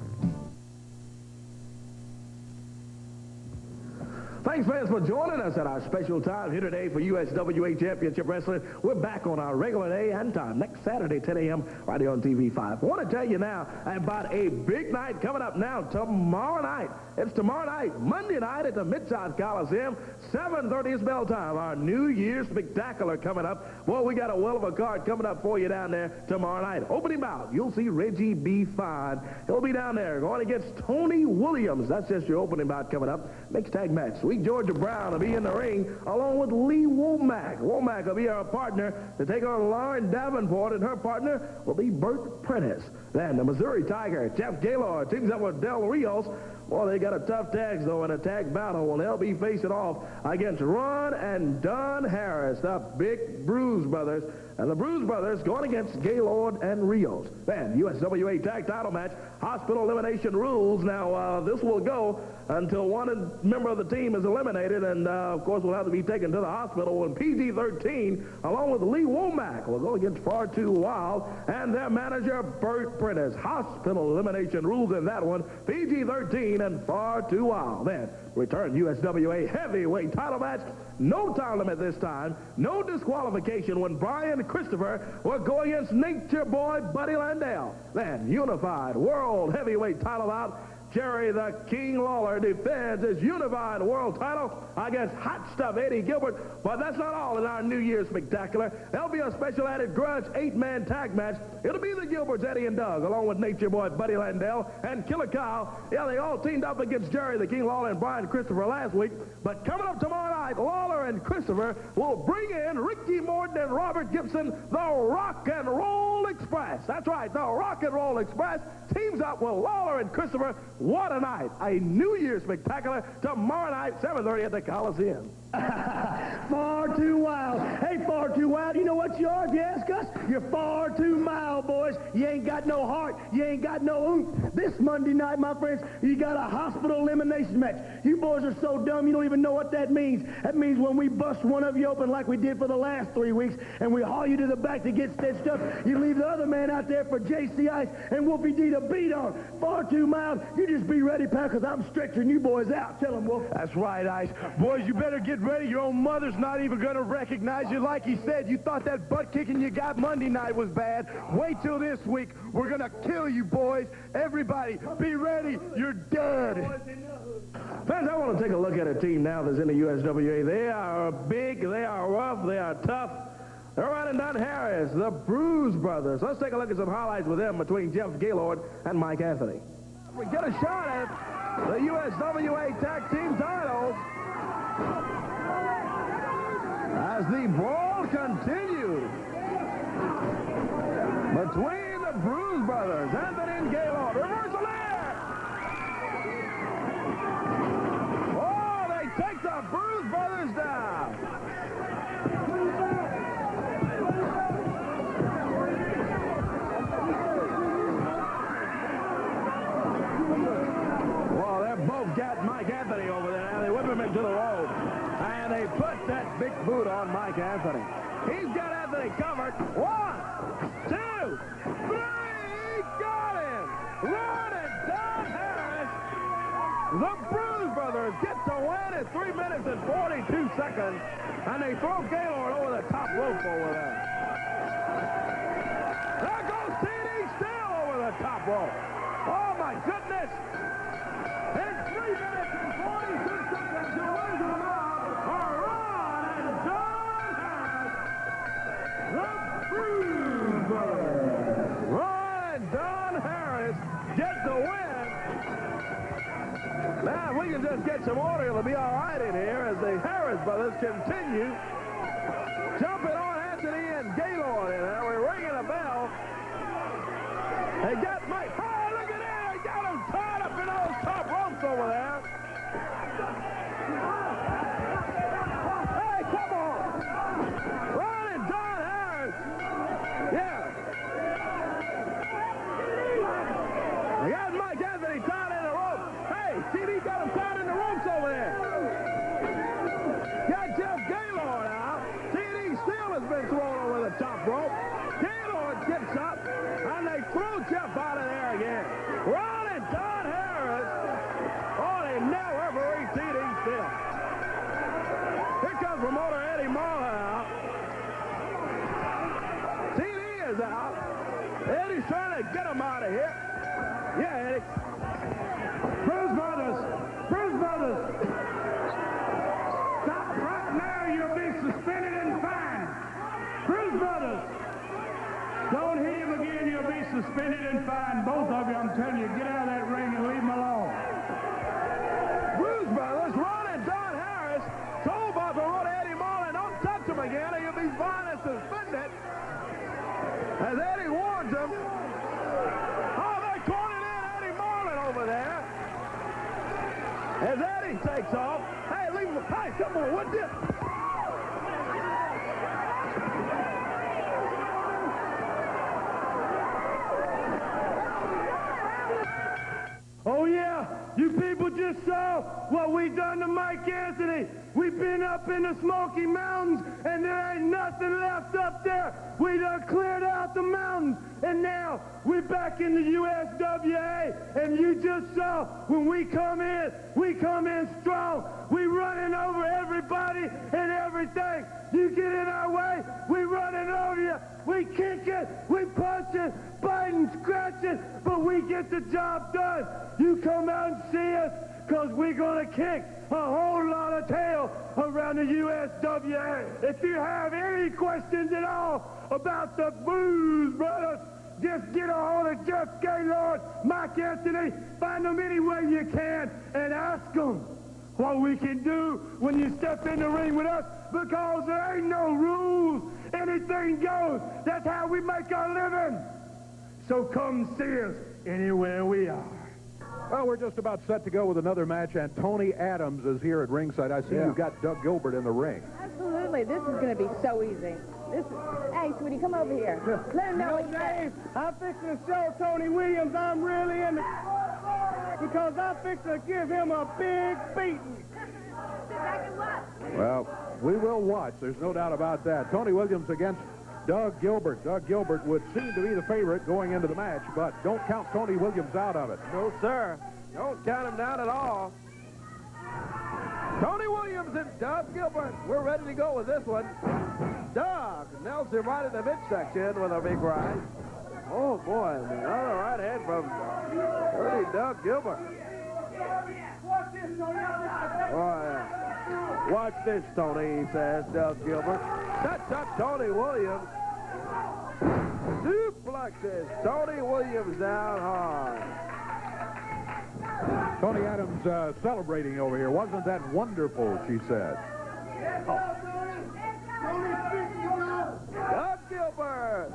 Thanks, fans, for joining us at our special time here today for USWA Championship Wrestling. We're back on our regular day and time next Saturday, 10 a.m. right here on TV5. I want to tell you now about a big night coming up now tomorrow night. It's tomorrow night, Monday night at the Mid-South Coliseum, 7:30 is bell time. Our New Year's Spectacular coming up. Well, we got a well of a card coming up for you down there tomorrow night. Opening bout, you'll see Reggie B. Fine. He'll be down there going against Tony Williams. That's just your opening bout coming up. Mixed tag match. Sweet Georgia Brown will be in the ring along with Lee Womack. Womack will be our partner to take on Lauren Davenport, and her partner will be Bert Prentice. Then the Missouri Tiger, Jeff Gaylord, teams up with Del Rios. Well, they got a tough tags, though, in a tag battle. Well, they'll be facing off against Ron and Don Harris, the Big Bruise Brothers. And the Bruise Brothers going against Gaylord and Rios. Then, USWA tag title match, hospital elimination rules. Now, this will go until one member of the team is eliminated, and, of course, will have to be taken to the hospital. And PG-13, along with Lee Womack, will go against Far Too Wild and their manager, Bert Prentice. Hospital elimination rules in that one, PG-13 and Far Too Wild. Then, return USWA heavyweight title match. No time limit this time. No disqualification when Brian Christopher will go against Nature Boy Buddy Landale. Then, unified world heavyweight title out. Jerry the King Lawler defends his unified world title against Hot Stuff Eddie Gilbert. But that's not all in our New Year's Spectacular. There'll be a special added grudge 8-man tag match. It'll be the Gilberts, Eddie and Doug, along with Nature Boy Buddy Landale and Killer Kyle. Yeah, they all teamed up against Jerry the King Lawler and Brian Christopher last week. But coming up tomorrow night, Lawler and Christopher will bring in Ricky Morton and Robert Gibson, the Rock and Roll Express. That's right, the Rock and Roll Express. teams up with Lawler and Christopher. What a night. A New Year's spectacular tomorrow night, 7:30 at the Coliseum. Far too wild. Hey, far too wild. You know what you are, if you ask us? You're far too mild, boys. You ain't got no heart. You ain't got no oomph. This Monday night, my friends, you got a hospital elimination match. You boys are so dumb, you don't even know what that means. That means when we bust one of you open like we did for the last 3 weeks, and we haul you to the back to get stitched up, you leave the other man out there for JC Ice and Wolfie D to beat on. Far too mild. You just be ready, pal, because I'm stretching you boys out. Tell them, Wolf. That's right, Ice. Boys, you better get ready. Your own mother's not even going to recognize you. Like he said, you thought that butt kicking you got Monday night was bad. Wait till this week. We're going to kill you, boys. Everybody, be ready. You're dead. Fans, I want to take a look at a team now that's in the USWA. They are big, they are rough, they are tough. They're riding down Harris, the Bruise Brothers. Let's take a look at some highlights with them between Jeff Gaylord and Mike Anthony. We get a shot at the USWA Tag Team titles as the brawl continues between the Bruise Brothers, Anthony and Gaylord. Reversal there! Oh, they take the Bruise Brothers down. Well, they've both got Mike Anthony over there now. They whip him into the road. And they put that big boot on Mike Anthony. He's got Anthony covered. 1, 2, 3. Got him. Running down Harris. The Bruise Brothers get the win in 3 minutes and 42 seconds. And they throw Gaylord over the top rope over there. There goes TD still over the top rope. Oh, my goodness. In 3 minutes and 42 seconds, the winners of the match are Ron and John Harris, the Bruise Brothers. Ron and Don Harris get the win. Now, if we can just get some order, it'll be all right in here as the Harris brothers continue jumping on Anthony and Gaylord in there. We're ringing a bell. They got Mike. Oh, look at that. They got him tied up in those top ropes over there. Hey, come on. Ron and Don Harris. Yeah. They got Mike Anthony tied in the rope. Hey, TD got him tied in the ropes over there. Got Jeff Gaylord out. TD still has been thrown over the top rope. Gaylord gets up, and they throw Jeff out of there again. Ron and Don Harris. Oh, they now referee TD still. Here comes promoter Eddie Marlin out. TD is out. Eddie's trying to get him out of here. Yeah, Eddie. Bruise Brothers. Bruise Brothers. Stop right now. You'll be suspended and fined. Bruise Brothers. Don't hit him again. You'll be suspended and fined. Both of you, I'm telling you, get out of that ring and leave him alone. Bruise Brothers, Ron and Don Harris told by promoter Eddie Marlin, don't touch him again or you'll be fined and suspended. As Eddie warns him. Oh, they're calling in Eddie Marlin over there. As Eddie takes off. Hey, leave him. Hey, come on, what's this? Oh, yeah, you people just saw what we done to Mike Anthony. We've been up in the Smoky Mountains, and there ain't nothing left up there. We done cleared out the mountains, and now we're back in the USWA, and you just saw when we come in strong. We running over everybody and everything. You get in our way, we running over you. We kick it, we punch it, biting, scratching, but we get the job done. You come out and see us, because we're going to kick a whole lot of tail around the USWA. If you have any questions at all about the Bruise Brothers, just get a hold of Jeff Gaylord, Mike Anthony, find them any way you can, and ask them what we can do when you step in the ring with us, because there ain't no rules. Anything goes. That's how we make our living. So come see us anywhere we are. Well, we're just about set to go with another match, and Tony Adams is here at ringside. I see you've got Doug Gilbert in the ring. Absolutely. This is going to be so easy. Hey, sweetie, come over here. Let him know what you Dave, I'm fixing to show Tony Williams I'm really in the... Because I'm fixing to give him a big beating. Sit back and watch. Well, we will watch. There's no doubt about that. Tony Williams against Doug Gilbert. Doug Gilbert would seem to be the favorite going into the match, but don't count Tony Williams out of it. No, sir. Don't count him down at all. Tony Williams and Doug Gilbert. We're ready to go with this one. Doug nails him right in the midsection with a big right. Oh, boy. Another right hand from dirty Doug Gilbert. Watch this, Tony, he says, Doug Gilbert. Sets up Tony Williams. Duplexes Tony Williams down hard. Tony Adams celebrating over here. Wasn't that wonderful, she said. Doug Gilbert.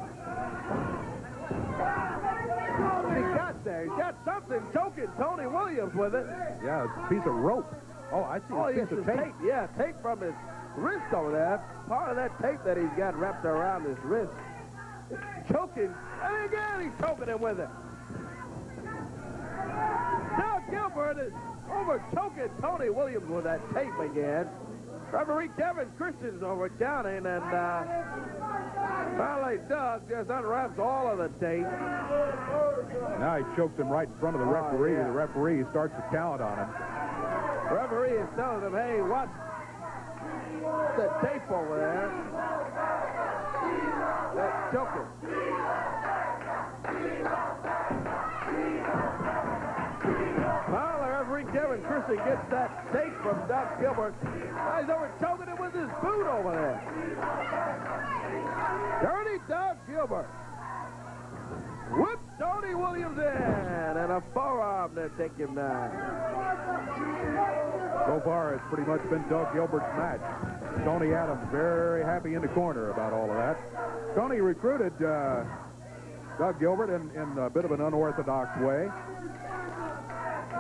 He got there. He's got something choking Tony Williams with it. Yeah, it's a piece of rope. Oh, I see a piece of tape. Yeah, tape from his wrist over there. Part of that tape that he's got wrapped around his wrist. Choking. And again, he's choking him with it. Doug Gilbert is over-choking Tony Williams with that tape again. Referee Kevin Christian's over counting, and finally Doug just unwraps all of the tape. Now he chokes him right in front of the referee. The referee starts to count on him. The referee is telling him, hey, watch the tape over there. That's choking. Well, the referee Kevin Christian gets that tape from Doug Gilbert. Now he's over choking him with his boot over there. Dirty Doug Gilbert. Whip Tony Williams in, and a forearm to take him down. So far, it's pretty much been Doug Gilbert's match. Tony Adams very happy in the corner about all of that. Tony recruited Doug Gilbert in a bit of an unorthodox way.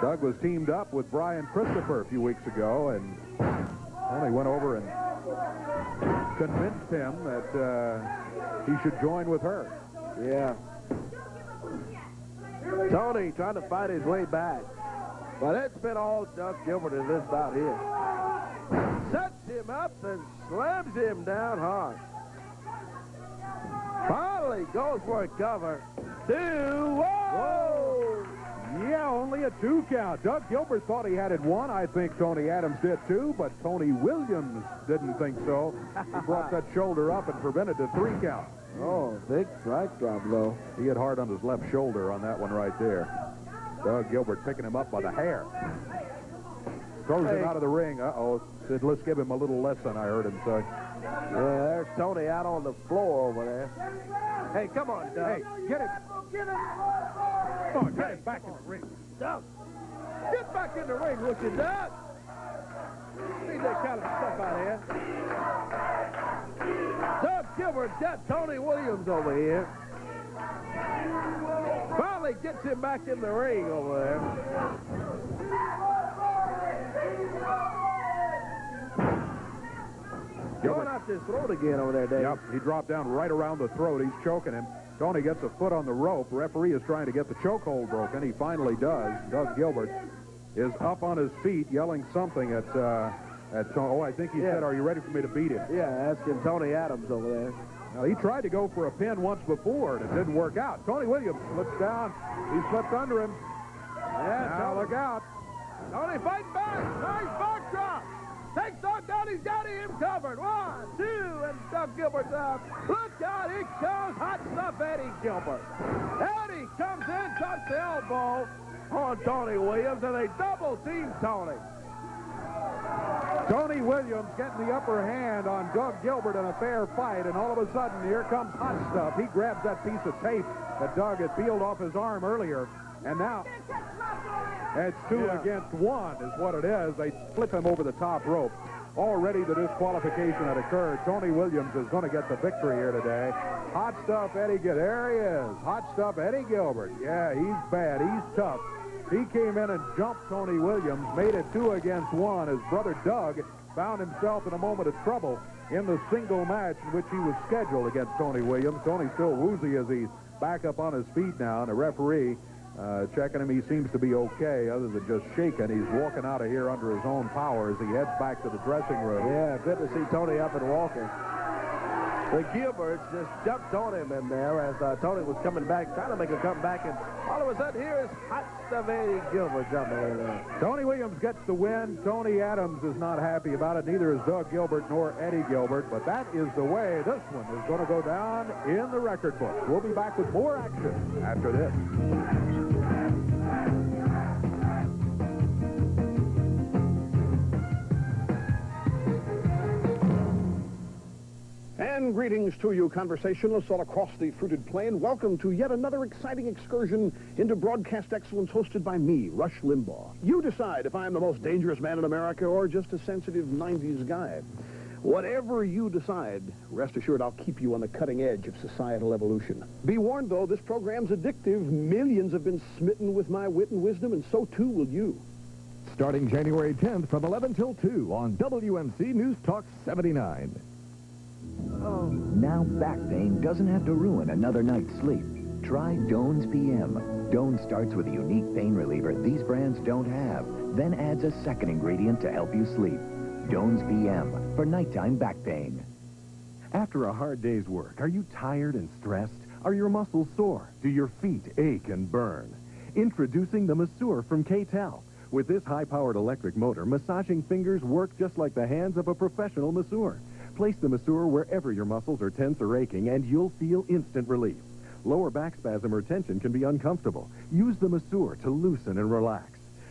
Doug was teamed up with Brian Christopher a few weeks ago, and Tony went over and convinced him that he should join with her. Yeah. Tony trying to fight his way back. But it's been all Doug Gilbert in this bout here. Sets him up and slams him down hard. Finally goes for a cover. 2-1. Whoa! Yeah, only a 2 count. Doug Gilbert thought he had it 1. I think Tony Adams did too, but Tony Williams didn't think so. He brought that shoulder up and prevented the 3 count. Oh, big strike drop, though. He hit hard on his left shoulder on that one right there. Doug Gilbert picking him up by the hair. Throws him out of the ring. Uh-oh. Said, let's give him a little lesson, I heard him say. Yeah, there's Tony out on the floor over there. Hey, come on, Doug. Hey, get it. Come on, get it back in the ring. Doug, get back in the ring, would you, Doug? Need that kind of stuff out here. Doug Gilbert's got Tony Williams over here. Finally gets him back in the ring over there. Going out his throat again over there, Dave. Yep, he dropped down right around the throat. He's choking him. Tony gets a foot on the rope. Referee is trying to get the chokehold broken. He finally does. Doug Gilbert is up on his feet yelling something at Tony. Oh, I think he said, are you ready for me to beat him? Yeah, asking Tony Adams over there. Now, he tried to go for a pin once before, and it didn't work out. Tony Williams slips down. He slipped under him. Yeah, now look out. Tony fighting back. Nice back drop. Takes Doug down. He's got him covered. 1, 2, and Doug Gilbert's out. Look out. Here comes hot stuff Eddie Gilbert. Eddie comes in, cuts the elbow on Tony Williams, and they double team Tony. Tony Williams getting the upper hand on Doug Gilbert in a fair fight, and all of a sudden, here comes hot stuff. He grabs that piece of tape that Doug had peeled off his arm earlier, and now it's 2 against 1 is what it is. They flip him over the top rope. already the disqualification had occurred. Tony Williams is going to get the victory here today. Hot stuff, Eddie Gilbert. There he is. Hot stuff, Eddie Gilbert. Yeah, he's bad. He's tough. He came in and jumped Tony Williams, made it 2 against 1. His brother Doug found himself in a moment of trouble in the single match in which he was scheduled against Tony Williams. Tony's still woozy as he's back up on his feet now, and the referee checking him. He seems to be okay, other than just shaking. He's walking out of here under his own power as he heads back to the dressing room. Yeah, good to see Tony up and walking. The Gilberts just jumped on him in there as Tony was coming back, trying to make a comeback, and all of a sudden, here is hot stuff Eddie Gilbert jumping in there. Tony Williams gets the win. Tony Adams is not happy about it. Neither is Doug Gilbert nor Eddie Gilbert, but that is the way this one is going to go down in the record books. We'll be back with more action after this. And greetings to you, conversationalists all across the fruited plain. Welcome to yet another exciting excursion into broadcast excellence hosted by me, Rush Limbaugh. You decide if I'm the most dangerous man in America or just a sensitive 90s guy. Whatever you decide, rest assured I'll keep you on the cutting edge of societal evolution. Be warned, though, this program's addictive. Millions have been smitten with my wit and wisdom, and so too will you. Starting January 10th from 11 till 2 on WMC News Talk 79. Oh. Now back pain doesn't have to ruin another night's sleep. Try Doan's PM. Doan starts with a unique pain reliever these brands don't have, then adds a second ingredient to help you sleep. Doan's PM for nighttime back pain. After a hard day's work, are you tired and stressed? Are your muscles sore? Do your feet ache and burn? Introducing the Masseur from K-Tel. With this high-powered electric motor, massaging fingers work just like the hands of a professional masseur. Place the Masseur wherever your muscles are tense or aching, and you'll feel instant relief. Lower back spasm or tension can be uncomfortable. Use the Masseur to loosen and relax.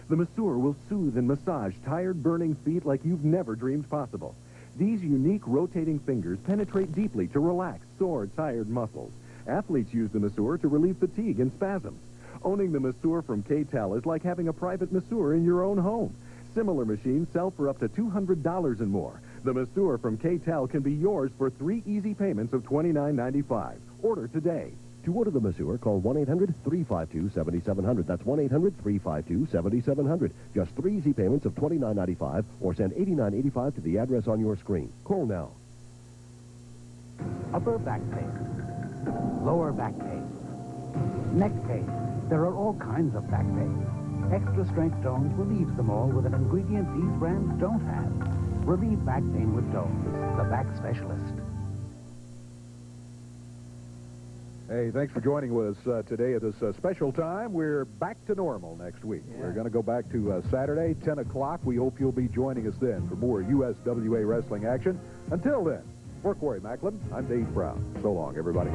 The Masseur will soothe and massage tired, burning feet like you've never dreamed possible. These unique rotating fingers penetrate deeply to relax sore, tired muscles. Athletes use the Masseur to relieve fatigue and spasms. Owning the Masseur from K-Tel is like having a private masseur in your own home. Similar machines sell for up to $200 and more. The Masseur from K-Tel can be yours for 3 easy payments of $29.95. Order today. To order the Masseur, call 1-800-352-7700. That's 1-800-352-7700. Just 3 easy payments of $29.95 or send $89.85 to the address on your screen. Call now. Upper back pain, lower back pain, neck pain. There are all kinds of back pain. Extra Strength Doans relieves them all with an ingredient these brands don't have. Relieve back pain with Doans, the back specialist. Hey, thanks for joining with us today at this special time. We're back to normal next week. Yeah. We're going to go back to Saturday, 10 o'clock. We hope you'll be joining us then for more USWA wrestling action. Until then, for Corey Macklin, I'm Dave Brown. So long, everybody.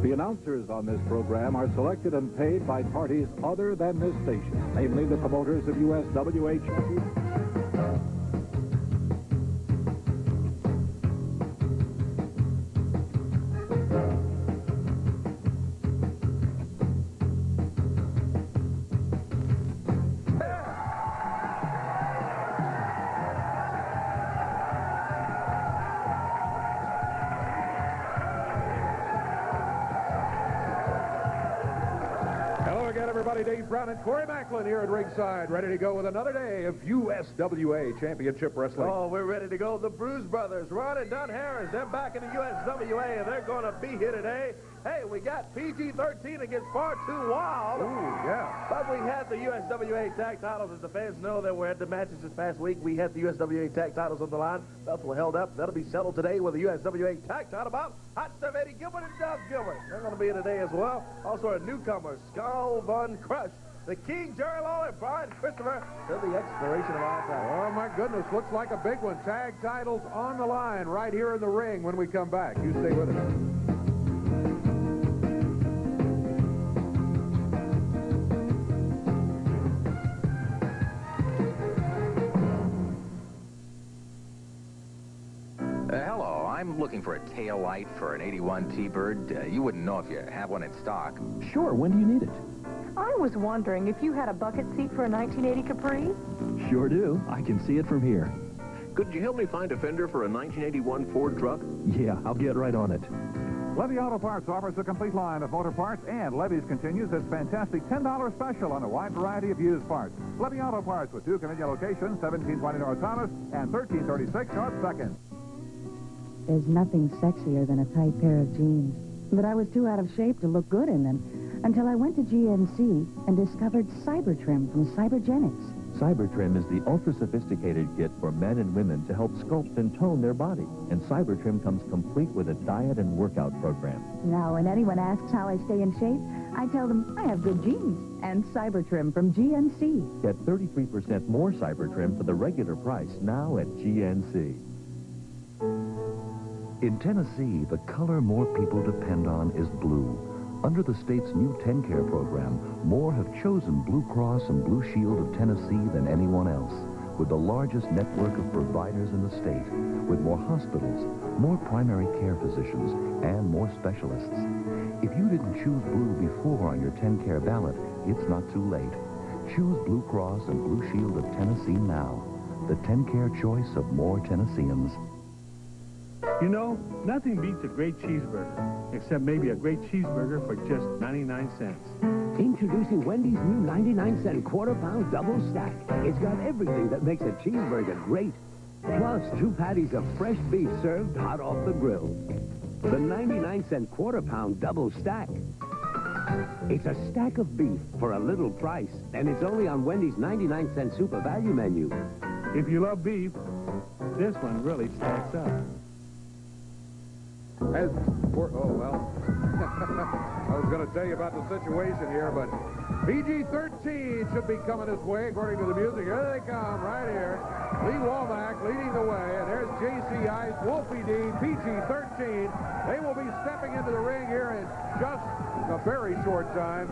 The announcers on this program are selected and paid by parties other than this station, namely the promoters of USWA champions. Dave Brown and Corey Macklin here at ringside, ready to go with another day of USWA Championship Wrestling. Oh, we're ready to go. The Bruise Brothers, Ron and Don Harris, they're back in the USWA, and they're going to be here today. Hey, we got PG-13 against Far Too Wild. Ooh, yeah. But we had the USWA tag titles. As the fans know that we're at the matches this past week, we had the USWA tag titles on the line. Belts were held up. That'll be settled today with the USWA tag title bout. Hot stuff Eddie Gilbert and Doug Gilbert. They're going to be here today as well. Also a newcomer, Skull Von Crush. The King, Jerry Lawler, Brian Christopher, to the exploration of all time. Oh, my goodness. Looks like a big one. Tag titles on the line right here in the ring when we come back. You stay with us. Hello, I'm looking for a tail light for an 81 T-Bird. You wouldn't know if you have one in stock. Sure, when do you need it? I was wondering if you had a bucket seat for a 1980 Capri? Sure do. I can see it from here. Could you help me find a fender for a 1981 Ford truck? Yeah, I'll get right on it. Levy Auto Parts offers a complete line of motor parts, and Levy's continues its fantastic $10 special on a wide variety of used parts. Levy Auto Parts with 2 convenient locations, 1720 North Thomas and 1336 North 2nd. There's nothing sexier than a tight pair of jeans. But I was too out of shape to look good in them until I went to GNC and discovered Cybertrim from Cybergenics. Cybertrim is the ultra-sophisticated kit for men and women to help sculpt and tone their body. And Cybertrim comes complete with a diet and workout program. Now, when anyone asks how I stay in shape, I tell them I have good genes and Cybertrim from GNC. Get 33% more Cybertrim for the regular price now at GNC. In Tennessee, the color more people depend on is blue. Under the state's new TennCare program, more have chosen Blue Cross and Blue Shield of Tennessee than anyone else, with the largest network of providers in the state, with more hospitals, more primary care physicians, and more specialists. If you didn't choose blue before on your TennCare ballot, it's not too late. Choose Blue Cross and Blue Shield of Tennessee now, the TennCare choice of more Tennesseans. You know, nothing beats a great cheeseburger, except maybe a great cheeseburger for just 99 cents. Introducing Wendy's new 99-cent quarter-pound double stack. It's got everything that makes a cheeseburger great. Plus, 2 patties of fresh beef served hot off the grill. The 99-cent quarter-pound double stack. It's a stack of beef for a little price, and it's only on Wendy's 99-cent super value menu. If you love beef, this one really stacks up. Oh, well, I was going to tell you about the situation here, but PG-13 should be coming this way, according to the music. Here they come, right here. Lee Womack leading the way, and there's J.C. Ice, Wolfie D, PG-13. They will be stepping into the ring here in just a very short time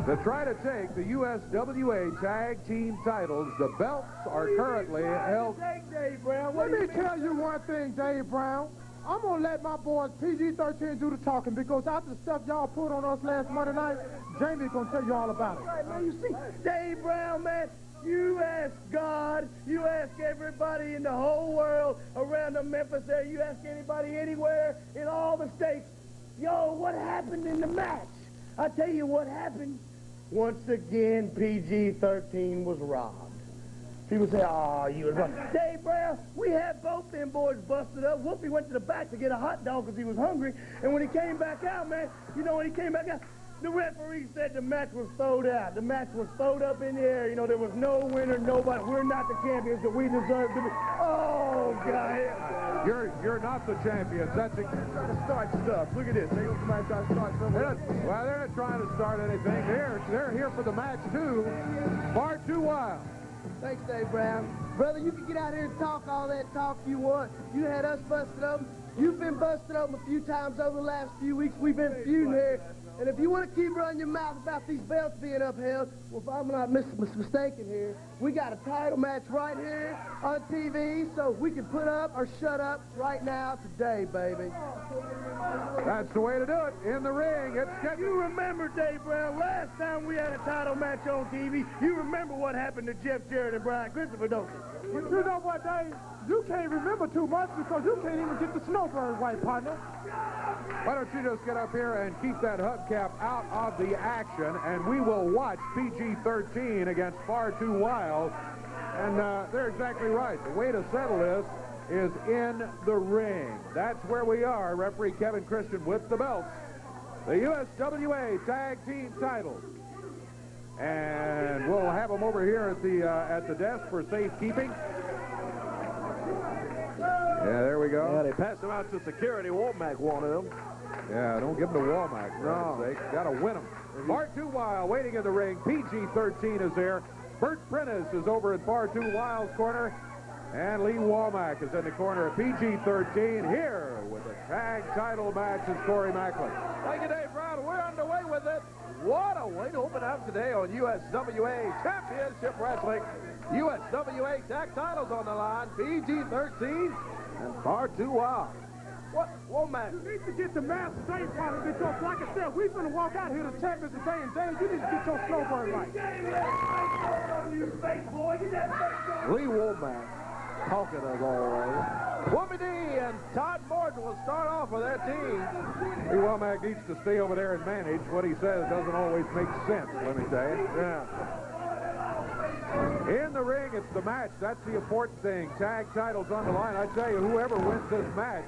to try to take the USWA Tag Team titles. The belts are currently held. Dave Brown, let me tell you one thing, Dave Brown. I'm going to let my boys PG-13 do the talking, because after the stuff y'all put on us last Monday night, Jamie's going to tell you all about it. Right, man, you see, Dave Brown, man, you ask God, you ask everybody in the whole world around the Memphis area, you ask anybody anywhere in all the states, yo, what happened in the match? I tell you what happened. Once again, PG-13 was robbed. People say, oh, you was wrong. Dave Brown, we had both them boys busted up. Whoopi went to the back to get a hot dog because he was hungry. And when he came back out, man, you know, when he came back out, the referee said the match was throwed out. The match was throwed up in the air. You know, there was no winner, nobody. We're not the champions that we deserve to be. Oh, God. You're not the champions. That's trying to start stuff. Look at this. They go somebody trying to start something. Well, they're not trying to start anything. They're here for the match, too. Far too wild. Thanks, Dave Brown. Brother, you can get out here and talk all that talk you want. You had us busted open. You've been busted open a few times over the last few weeks. We've been feuding here. And if you want to keep running your mouth about these belts being upheld, well, if I'm not mistaken here, we got a title match right here on TV, so we can put up or shut up right now today, baby. That's the way to do it. In the ring. You remember, Dave Brown, last time we had a title match on TV, you remember what happened to Jeff Jarrett and Brian Christopher, don't you? But you know what, Dave? You can't remember too much because you can't even get the snowbird right, partner. Why don't you just get up here and keep that hubcap out of the action, and we will watch PG-13 against Far Too Wild. And they're exactly right. The way to settle this is in the ring. That's where we are. Referee Kevin Christian with the belts. The USWA Tag Team titles. And we'll have them over here at the desk for safekeeping. Yeah, there we go. Yeah, they passed them out to security. Womack wanted them. Yeah, don't give them to Womack, for God's sake. Got to win them. Far Too Wild waiting in the ring. PG-13 is there. Bert Prentice is over in Far Too Wild's corner. And Lee Womack is in the corner of PG-13. Here with the tag title match is Corey Macklin. Thank you, Dave Brown. We're underway with it. What a way to open up today on USWA Championship Wrestling. USWA tag titles on the line. PG-13 and Far Too Wild. What? Womack. You need to get the math straight, Father, because, like I said, we're going to walk out here to champions today, and James, you need to get your snowbird right. Lee Womack talking as always. Whoopie D and Todd Morton will start off with their team. Lee Womack needs to stay over there and manage. What he says doesn't always make sense, let me tell you. Yeah. In the ring, it's the match. That's the important thing. Tag titles on the line. I tell you, whoever wins this match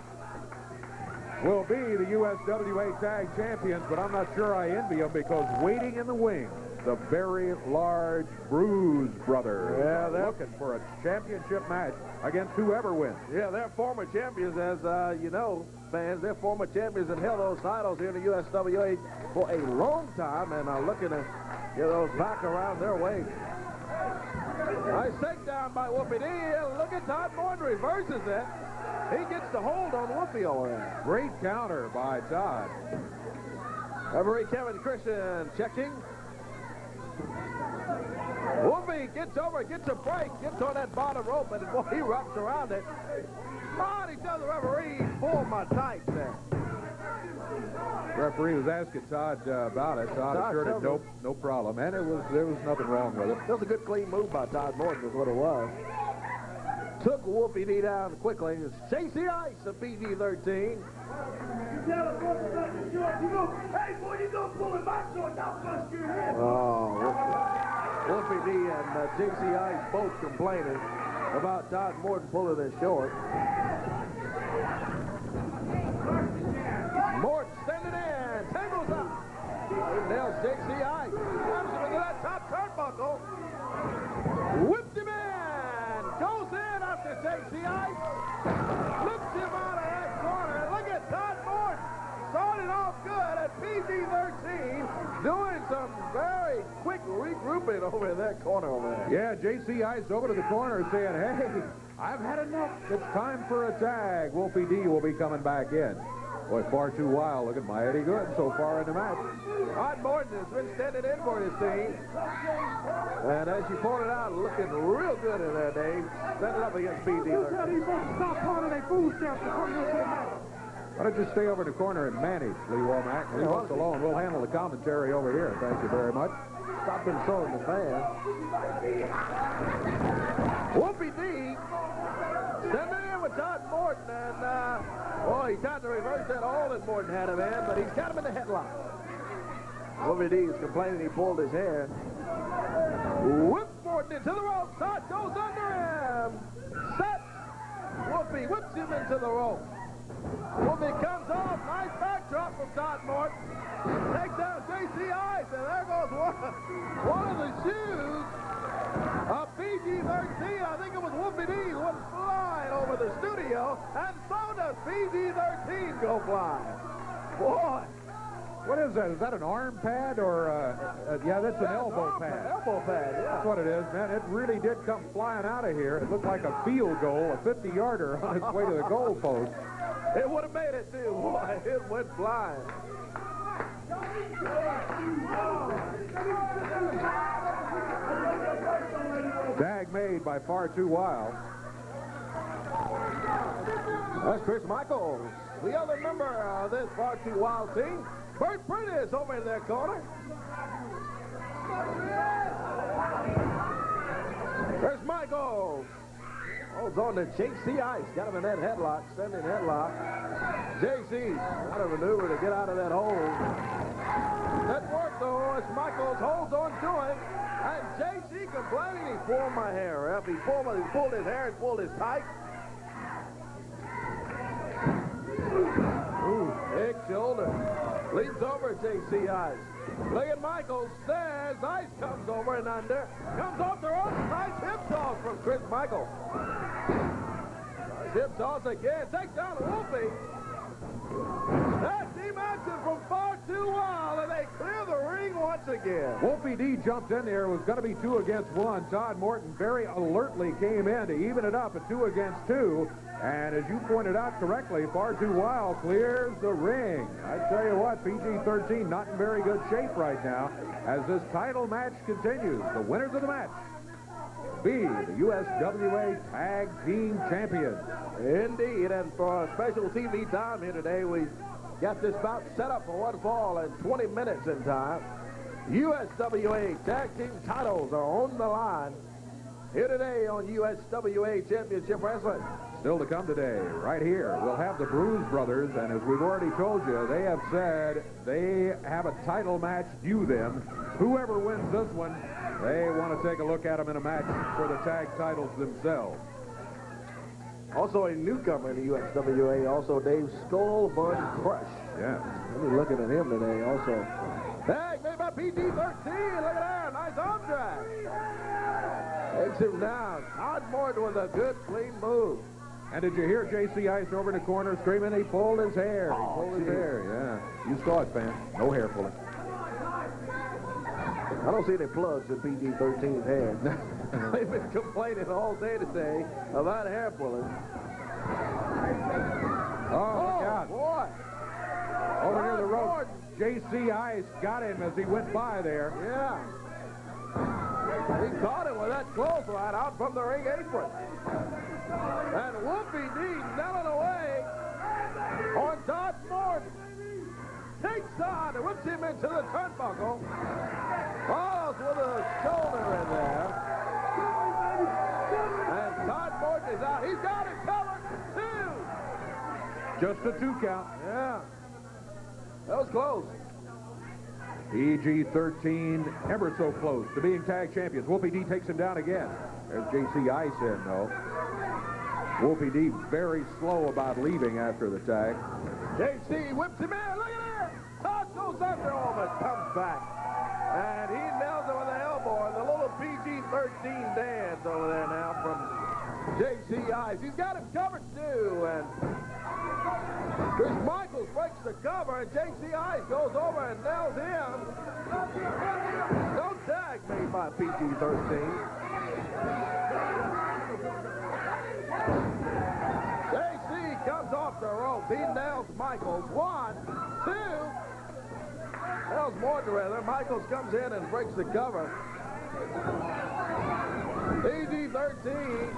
will be the USWA Tag Champions, but I'm not sure I envy them because waiting in the wings, the very large Bruise brothers. Yeah, they're looking for a championship match against whoever wins. Yeah, they're former champions, as you know, fans. They're former champions and held those titles here in the USWA for a long time, and are looking to get those back around their waist. Nice takedown by Whoopie D. Look at Todd Morton reverses it. He gets the hold on Whoopie over there. Great counter by Todd. Referee Kevin Christian checking. Whoopie gets over, gets a break, gets on that bottom rope, and boy, he wraps around it. Oh, he tells the referee, pull my tights there. Referee was asking Todd about it. Todd assured him no problem, and there was nothing wrong with it. That was a good clean move by Todd Morton is what it was. Took Whoopie D down quickly. It's J.C. Ice of PG-13. Hey, boy, you gonna pull my shorts out, bust your head. Oh, Whoopie D and J.C. Ice both complaining about Todd Morton pulling his short. Morton standing in, tangles up. He nails J.C. Ice. Grabs him into that top turnbuckle. Whipped him in. Goes in after J.C. Ice. Lifts him out of that corner. Look at Todd Morton. Started off good at PG-13. Doing some very quick regrouping over in that corner over there. Yeah, J.C. Ice over to the corner saying, hey, I've had enough. It's time for a tag. Whoopie D will be coming back in. Boy, far too wild. Looking mighty good so far in the match. Todd Morton has been standing in for his team. And as you pointed out, looking real good in there, Dave. Standing up against PG. Tell these folks to stop calling their food stamps and come here to the match. Why don't you stay over in the corner and manage, Lee Womack? Leave us alone. We'll handle the commentary over here. Thank you very much. Stop insulting the fans. Whoopie D standing in with Todd Morton, and boy, he tried to reverse that hold that Morton had him in, but he's got him in the headlock. Whoopie D is complaining he pulled his hair. Whip Morton into the rope. Todd goes under him. Set. Whoopie whips him into the rope. Whoopie comes off. Nice backdrop from Todd Morton. Takes down J.C. Ice, and there goes one of the shoes of PG-13. I think it was Whoopie D who went flying over the studio, and so does PG-13 go flying. Boy. What is that? Is that an arm pad or, yeah, that's an elbow pad. Elbow pad, yeah. That's what it is, man. It really did come flying out of here. It looked like a field goal, a 50-yarder on its way to the goal post. It would have made it, too. Boy, it went flying. Tag made by Far Too Wild. That's Chris Michaels, the other member of this Far Too Wild team. Bert Prentice over in that corner. Chris Michaels holds on to J.C. Ice. Got him in that headlock, standing headlock. J.C. got a maneuver to get out of that hold. That worked, though, as Michaels holds on to him. And J.C. complaining, he pulled my hair, ref. He pulled his hair and pulled his tights. Ooh, big shoulder. Leads over J.C. Ice. Look at Michaels. There's Ice comes over and under. Comes off the rope. Nice hip toss from Chris Michaels. Nice hip toss again. Takes down Whoopie. That team action from Far Too Wild, and they clear the ring once again. Whoopie D jumped in there. It was going to be 2 against 1. Todd Morton very alertly came in to even it up at 2 against 2. And as you pointed out correctly, Far Too Wild clears the ring. I tell you what, PG-13 not in very good shape right now as this title match continues. The winners of the match be the USWA Tag Team Champions. Indeed, and for our special TV time here today, we got this bout set up for one fall and 20 minutes in time. USWA Tag Team titles are on the line here today on USWA Championship Wrestling. Still to come today, right here, we'll have the Bruise Brothers, and as we've already told you, they have said they have a title match due them. Whoever wins this one, they want to take a look at them in a match for the tag titles themselves. Also a newcomer in the USWA, also Dave Skull Bud Crush. Yeah. We'll be looking at him today also. Tag made by PG-13. Look at that. Nice arm drag. Takes him down. Todd Morton with a good, clean move. And did you hear J.C. Ice over in the corner screaming he pulled his hair? He pulled his hair, yeah. You saw it, fan. No hair pulling. I don't see any plugs in PG-13's hair. They've been complaining all day today about hair pulling. Oh, look out. Boy. Over near the rope, J.C. Ice got him as he went by there. Yeah. He caught him with that clothesline out from the ring apron. And Whoopie D knelling away on Todd Morton. Takes Todd and whips him into the turnbuckle. Follows with a shoulder in there. And Todd Morton is out. He's got it covered. 2. Just a 2 count. Yeah. That was close. PG-13, ever so close to being tag champions. Whoopie D takes him down again. There's J.C. Ice in, though. Whoopie D very slow about leaving after the tag. J.C. whips him in. Look at that. Todd goes after him but comes back. And he nails it with an elbow. And the little PG-13 dance over there now from J.C. Ice. He's got him covered, too. And Chris Michaels breaks the cover, and J.C. Ice goes over and nails him. No tag made by PG-13. J.C. comes off the rope. He nails Michaels. 1, 2. Nails Morton, rather. Michaels comes in and breaks the cover. PG-13.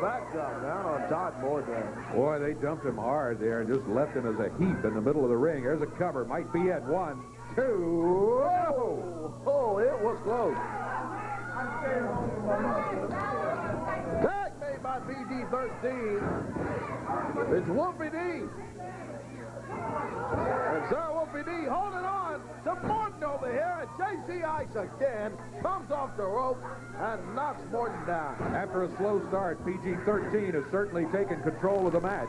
Back down on Todd Morton. Boy, they dumped him hard there and just left him as a heap in the middle of the ring. There's a cover. Might be it. 1, 2. Oh, it was close. Tag made by PG-13. It's Whoopie D. And Sir Whoopie D holding on to Morton over here. And J.C. Ice again comes off the rope and knocks Morton down. After a slow start, PG-13 has certainly taken control of the match.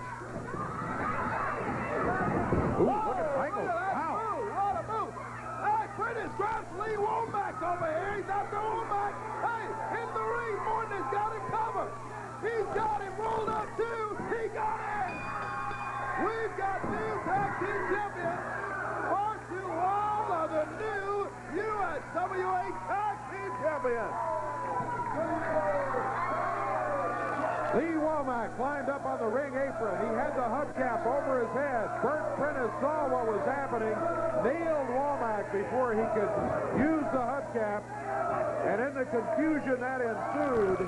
Ooh, look at Michael. Wow. What a move. Hey, British grabs Lee Womack over here. He's after Womack. Hey, in the ring, Morton has got him covered. He's got him rolled up, too. He got it. We've got new tag team champions. Far too wild are the new USWA tag team champions. Lee Womack climbed up on the ring apron. He had the hubcap over his head. Bert Prentice saw what was happening, nailed Womack before he could use the hubcap. And in the confusion that ensued,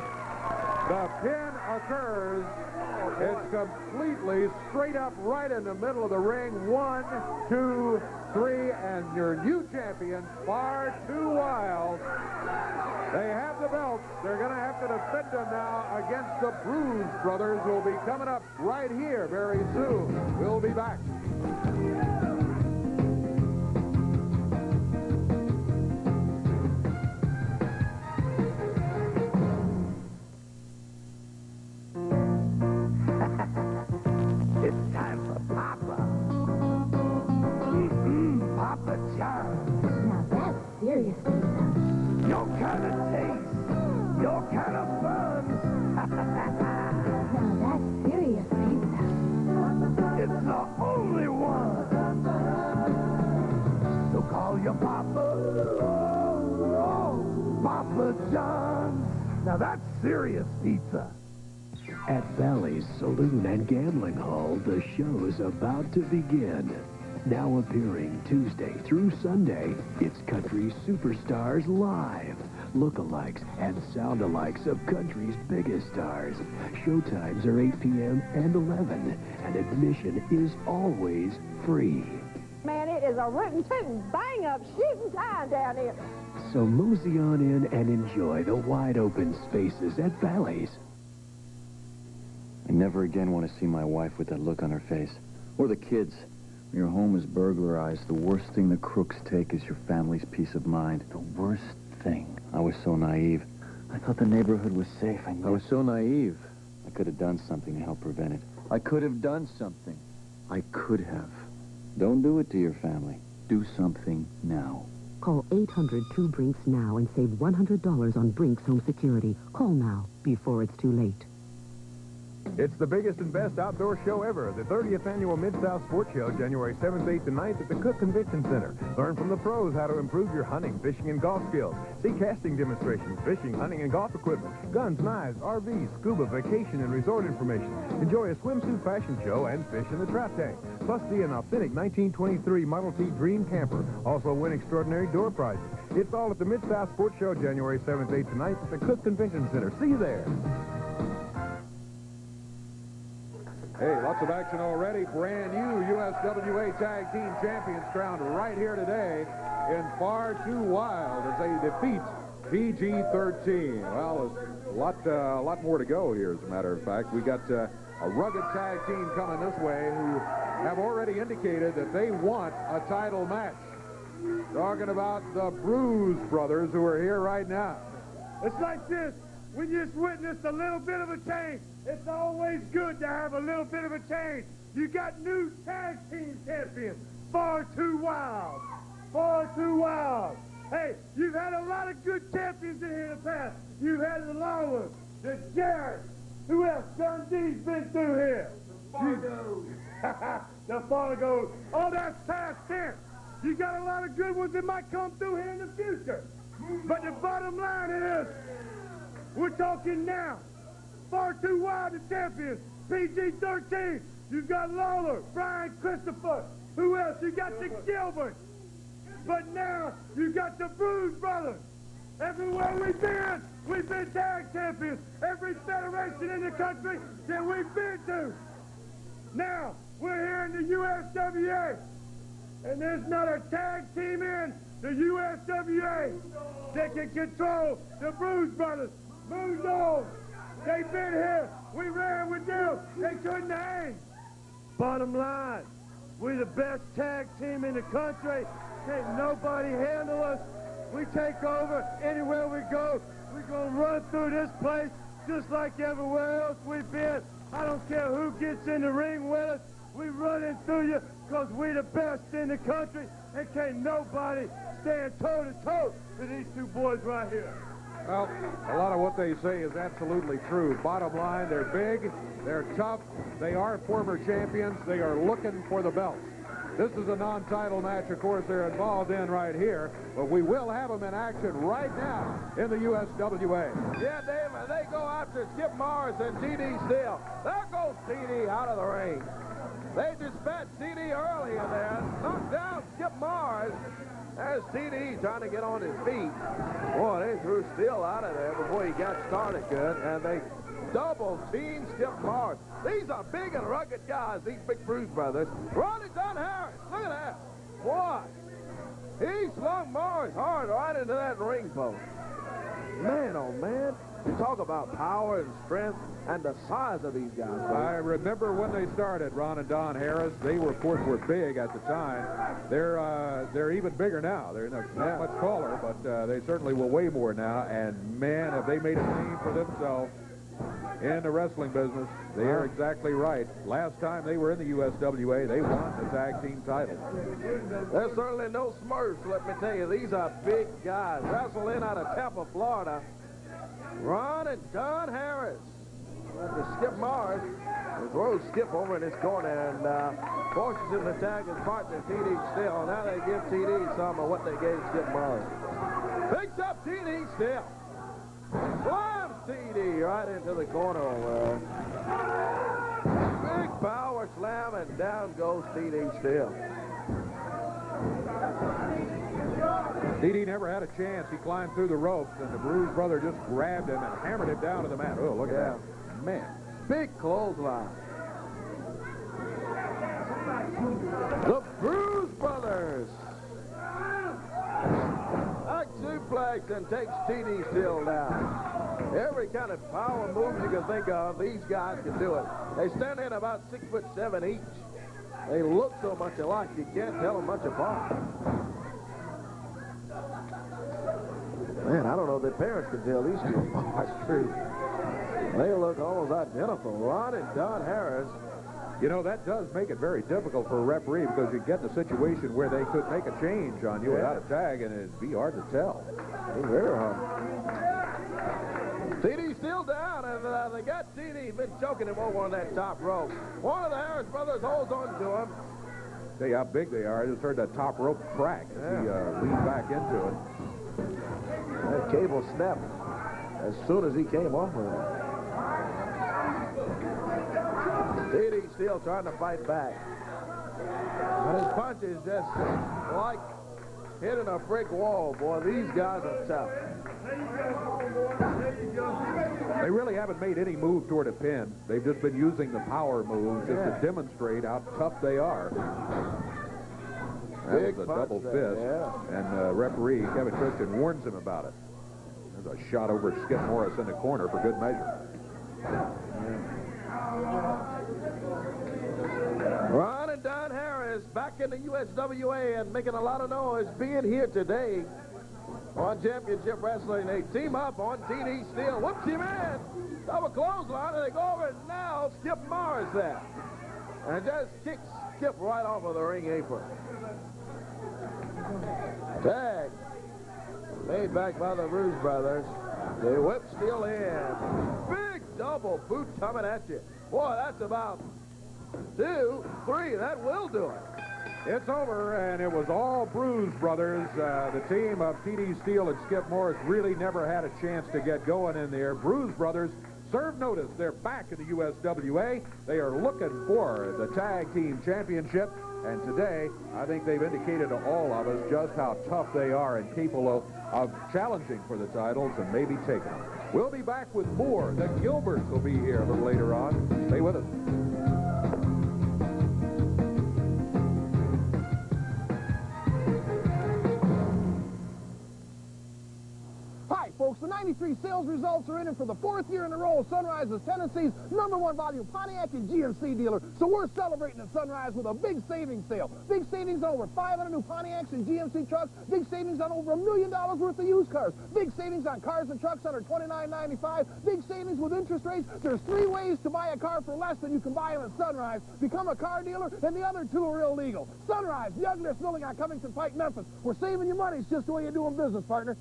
the pin occurs. It's completely straight up right in the middle of the ring. 1, 2, 3, and your new champion, Far Too Wild. They have the belts. They're going to have to defend them now against the Bruise Brothers, who will be coming up right here very soon. We'll be back. It's time for Papa. Papa John. Now that's serious, Pizza. Your kind of taste. Your kind of fun. Now that's serious, Pizza. It's the only one. So call your Papa. Papa John's. Now that's serious pizza. At Valley's Saloon and Gambling Hall, the show's about to begin. Now appearing Tuesday through Sunday, it's Country Superstars Live. lookalikes, and soundalikes of country's biggest stars. Showtimes are 8 p.m. and 11, and admission is always free. Man, it is a rootin' tootin' bang-up shooting time down here. So mosey on in and enjoy the wide-open spaces at Bally's. I never again want to see my wife with that look on her face. Or the kids. When your home is burglarized, the worst thing the crooks take is your family's peace of mind. The worst thing. I was so naive. I thought the neighborhood was safe. I was so naive. I could have done something to help prevent it. I could have done something. I could have. Don't do it to your family. Do something now. Call 800-2-BRINKS now and save $100 on Brinks Home Security. Call now before it's too late. It's the biggest and best outdoor show ever, the 30th Annual Mid-South Sports Show, January 7th, 8th, and 9th at the Cook Convention Center. Learn from the pros how to improve your hunting, fishing, and golf skills. See casting demonstrations, fishing, hunting, and golf equipment, guns, knives, RVs, scuba, vacation, and resort information. Enjoy a swimsuit fashion show and fish in the trap tank. Plus, see an authentic 1923 Model T Dream Camper. Also win extraordinary door prizes. It's all at the Mid-South Sports Show, January 7th, 8th, and 9th at the Cook Convention Center. See you there. Hey, lots of action already. Brand new USWA Tag Team Champions crowned right here today in Far Too Wild as they defeat PG-13. Well, a lot more to go here, as a matter of fact. We got a rugged tag team coming this way who have already indicated that they want a title match. Talking about the Bruise Brothers, who are here right now. It's like this. We just witnessed a little bit of a change. It's always good to have a little bit of a change. You got new tag team champions. Far Too Wild. Far Too Wild. Hey, you've had a lot of good champions in here in the past. You've had the Lawler, the Jarrett. Who else? Dundee's been through here. The Fargos. The Fargos. Oh, that's past tense. You got a lot of good ones that might come through here in the future. But the bottom line is, we're talking now. Far Too Wild, the champions. PG-13. You've got Lawler, Brian Christopher. Who else? You got the Gilbert. But now, you got the Bruise Brothers. Everywhere we've been tag champions. Every federation in the country that we've been to. Now, we're here in the USWA. And there's not a tag team in the USWA that can control the Bruise Brothers. Move on. They've been here. We ran with them. They couldn't hang. Bottom line, we're the best tag team in the country. Can't nobody handle us. We take over anywhere we go. We're going to run through this place just like everywhere else we've been. I don't care who gets in the ring with us. We running through you because we're the best in the country. And can't nobody stand toe-to-toe with these two boys right here. Well, a lot of what they say is absolutely true. Bottom line, they're big, they're tough, they are former champions, they are looking for the belts. This is a non-title match, of course, they're involved in right here, but we will have them in action right now in the USWA. Yeah, David, they go after Skip Morris and T.D. Steele. There goes T.D. out of the ring. They dispatched T.D. earlier there, knocked down Skip Morris. There's T.D. trying to get on his feet. Boy, they threw Steele out of there before he got started good, and they double-teamed Skip Morris. These are big and rugged guys, these big Bruise Brothers. Ronnie Dunn Harris, look at that. Boy, he slung Morris hard right into that ring post. Man, oh, man. You talk about power and strength and the size of these guys. I remember when they started, Ron and Don Harris. They were, of course, were big at the time. They're even bigger now. They're not much taller, but they certainly will weigh more now. And man, have they made a name for themselves in the wrestling business. They are exactly right. Last time they were in the USWA, they won the tag team title. There's certainly no smurfs, let me tell you. These are big guys. Wrestling out of Tampa, Florida. Ron and Don Harris. To Skip Morris, who throws Skip over in his corner and forces him to tag his partner, T.D. Steele. Now they give T.D. some of what they gave Skip Morris. Picks up T.D. Steele. Slams T.D. right into the corner over there. Big power slam, and down goes T.D. Steele. TD never had a chance. He climbed through the ropes, and the Bruise brother just grabbed him and hammered him down to the mat. Oh, look at that. Man, big clothesline. The Bruise brothers. Back suplex and takes TD Steele down. Every kind of power move you can think of, these guys can do it. They stand in about 6'7" each. They look so much alike, you can't tell them much apart. Man, I don't know if their parents can tell these two apart. True. They look almost identical. Ron and Don Harris. You know, that does make it very difficult for a referee because you get in a situation where they could make a change on you without a tag, and it'd be hard to tell. It's very hard. TD still down, and they got TD. Been choking him over on that top rope. One of the Harris brothers holds on to him. See how big they are. I just heard that top rope crack as he leaned back into it. That cable snapped as soon as he came off of it. TD still trying to fight back. But his punch is just like hitting a brick wall, boy. These guys are tough. They really haven't made any move toward a pin. They've just been using the power moves just to demonstrate how tough they are. That was a double fist, and referee Kevin Christian warns him about it. There's a shot over Skip Morris in the corner for good measure. Ron and Don Harris back in the USWA and making a lot of noise being here today on Championship Wrestling. They team up on TD Steele. Whoops, him in. Double clothesline, and they go over and now Skip Morris there. And just kicks Skip right off of the ring apron. Tag. Made back by the Bruise brothers. They whip Steele in. Big double boot coming at you. Boy, that's about 2, 3. That will do it. It's over, and it was all Bruise brothers. The team of TD Steele and Skip Morris really never had a chance to get going in there. Bruise brothers serve notice. They're back in the USWA. They are looking for the Tag Team Championship. And today, I think they've indicated to all of us just how tough they are and capable of challenging for the titles and maybe taking them. We'll be back with more. The Gilberts will be here a little later on. Stay with us. Hi, folks. The 93 sales results are in, and for the 4th year in a row, Sunrise is Tennessee's #1 volume Pontiac and GMC dealer. So we're celebrating at Sunrise with a big savings sale. Big savings on over 500 new Pontiacs and GMC trucks. Big savings on over $1 million worth of used cars. Big savings on cars and trucks under $29.95. Big savings with interest rates. There's 3 ways to buy a car for less than you can buy them at Sunrise. Become a car dealer, and the other 2 are illegal. Sunrise, the ugliest building on Covington Pike, Memphis. We're saving you money. It's just the way you do in business, partner.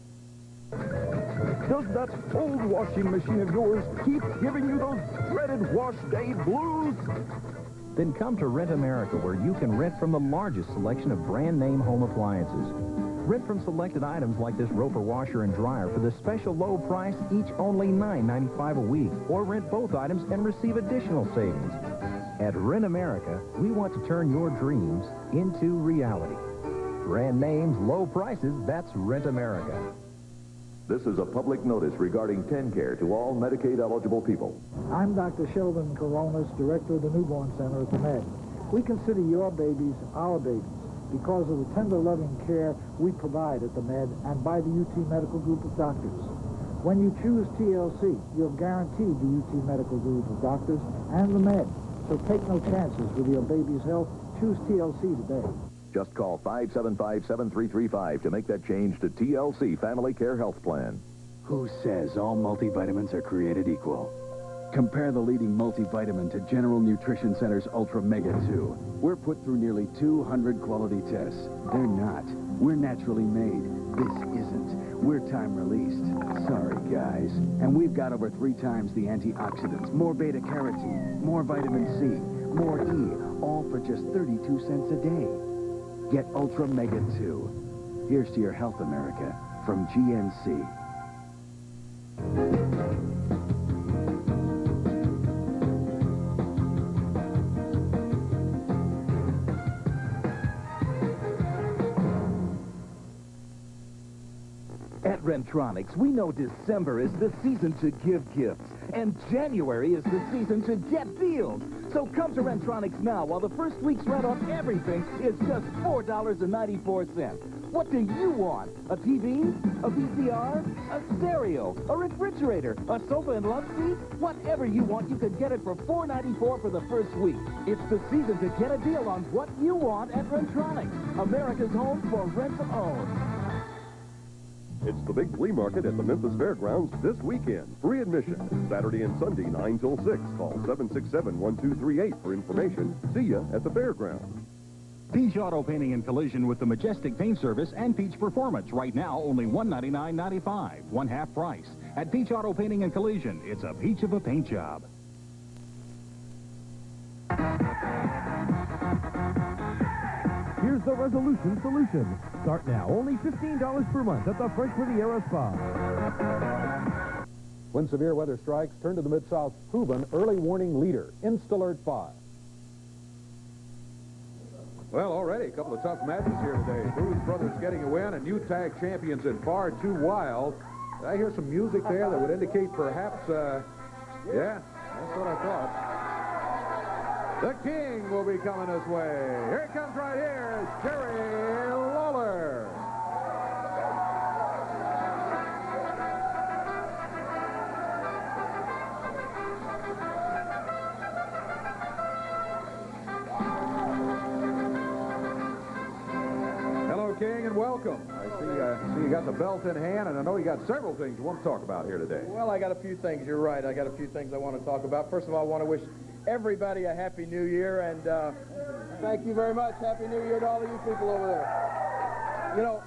Does that old washing machine of yours keep giving you those dreaded wash day blues? Then come to Rent America, where you can rent from the largest selection of brand name home appliances. Rent from selected items like this Roper washer and dryer for the special low price, each only $9.95 a week. Or rent both items and receive additional savings. At Rent America, we want to turn your dreams into reality. Brand names, low prices, that's Rent America. This is a public notice regarding TennCare to all Medicaid-eligible people. I'm Dr. Sheldon Coronas, Director of the Newborn Center at the Med. We consider your babies our babies because of the tender, loving care we provide at the Med and by the UT Medical Group of Doctors. When you choose TLC, you're guaranteed the UT Medical Group of Doctors and the Med. So take no chances with your baby's health. Choose TLC today. Just call 575-7335 to make that change to TLC Family Care Health Plan. Who says all multivitamins are created equal? Compare the leading multivitamin to General Nutrition Center's Ultra Mega 2. We're put through nearly 200 quality tests. They're not. We're naturally made. This isn't. We're time released. Sorry, guys. And we've got over 3 times the antioxidants, more beta-carotene, more vitamin C, more E, all for just 32 cents a day. Get Ultra Mega 2. Here's to your health, America, from GNC. Rentronics, we know December is the season to give gifts, and January is the season to get deals. So come to Rentronics now while the first week's rent on everything is just $4.94. What do you want? A TV? A VCR? A stereo? A refrigerator? A sofa and love seat? Whatever you want, you can get it for $4.94 for the first week. It's the season to get a deal on what you want at Rentronics, America's home for rent-to-own. It's the big flea market at the Memphis Fairgrounds this weekend. Free admission, Saturday and Sunday, 9 till 6. Call 767-1238 for information. See you at the fairgrounds. Peach Auto Painting and Collision with the Majestic Paint Service and Peach Performance. Right now, only $199.95, one half price. At Peach Auto Painting and Collision, it's a peach of a paint job. Here's the Resolution Solution. Start now, only $15 per month at the Fresh Riviera Spa. When severe weather strikes, turn to the Mid-South's proven early warning leader, Instalert 5. Well, already a couple of tough matches here today. Bruce Brothers getting a win, and new tag champions in Far Too Wild. I hear some music there that would indicate perhaps, yeah, that's what I thought. The King will be coming this way. Here it comes right here, Jerry Lawler. King, and welcome. I see you got the belt in hand, and I know you got several things you want to talk about here today. Well, I got a few things. You're right. I got a few things I want to talk about. First of all, I want to wish everybody a Happy New Year, and thank you very much. Happy New Year to all of you people over there. You know,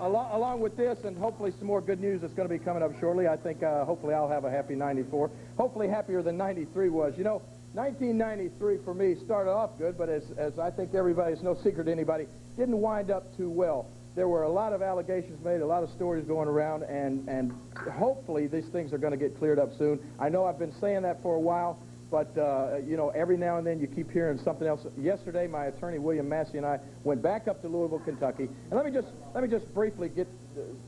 along with this, and hopefully some more good news that's going to be coming up shortly, I think hopefully I'll have a happy 94. Hopefully happier than 93 was. You know, 1993 for me started off good, but as I think everybody's no secret to anybody, didn't wind up too well. There were a lot of allegations made, a lot of stories going around, and hopefully these things are going to get cleared up soon. I know I've been saying that for a while, but you know, every now and then you keep hearing something else. Yesterday, my attorney William Massey and I went back up to Louisville, Kentucky, and let me just briefly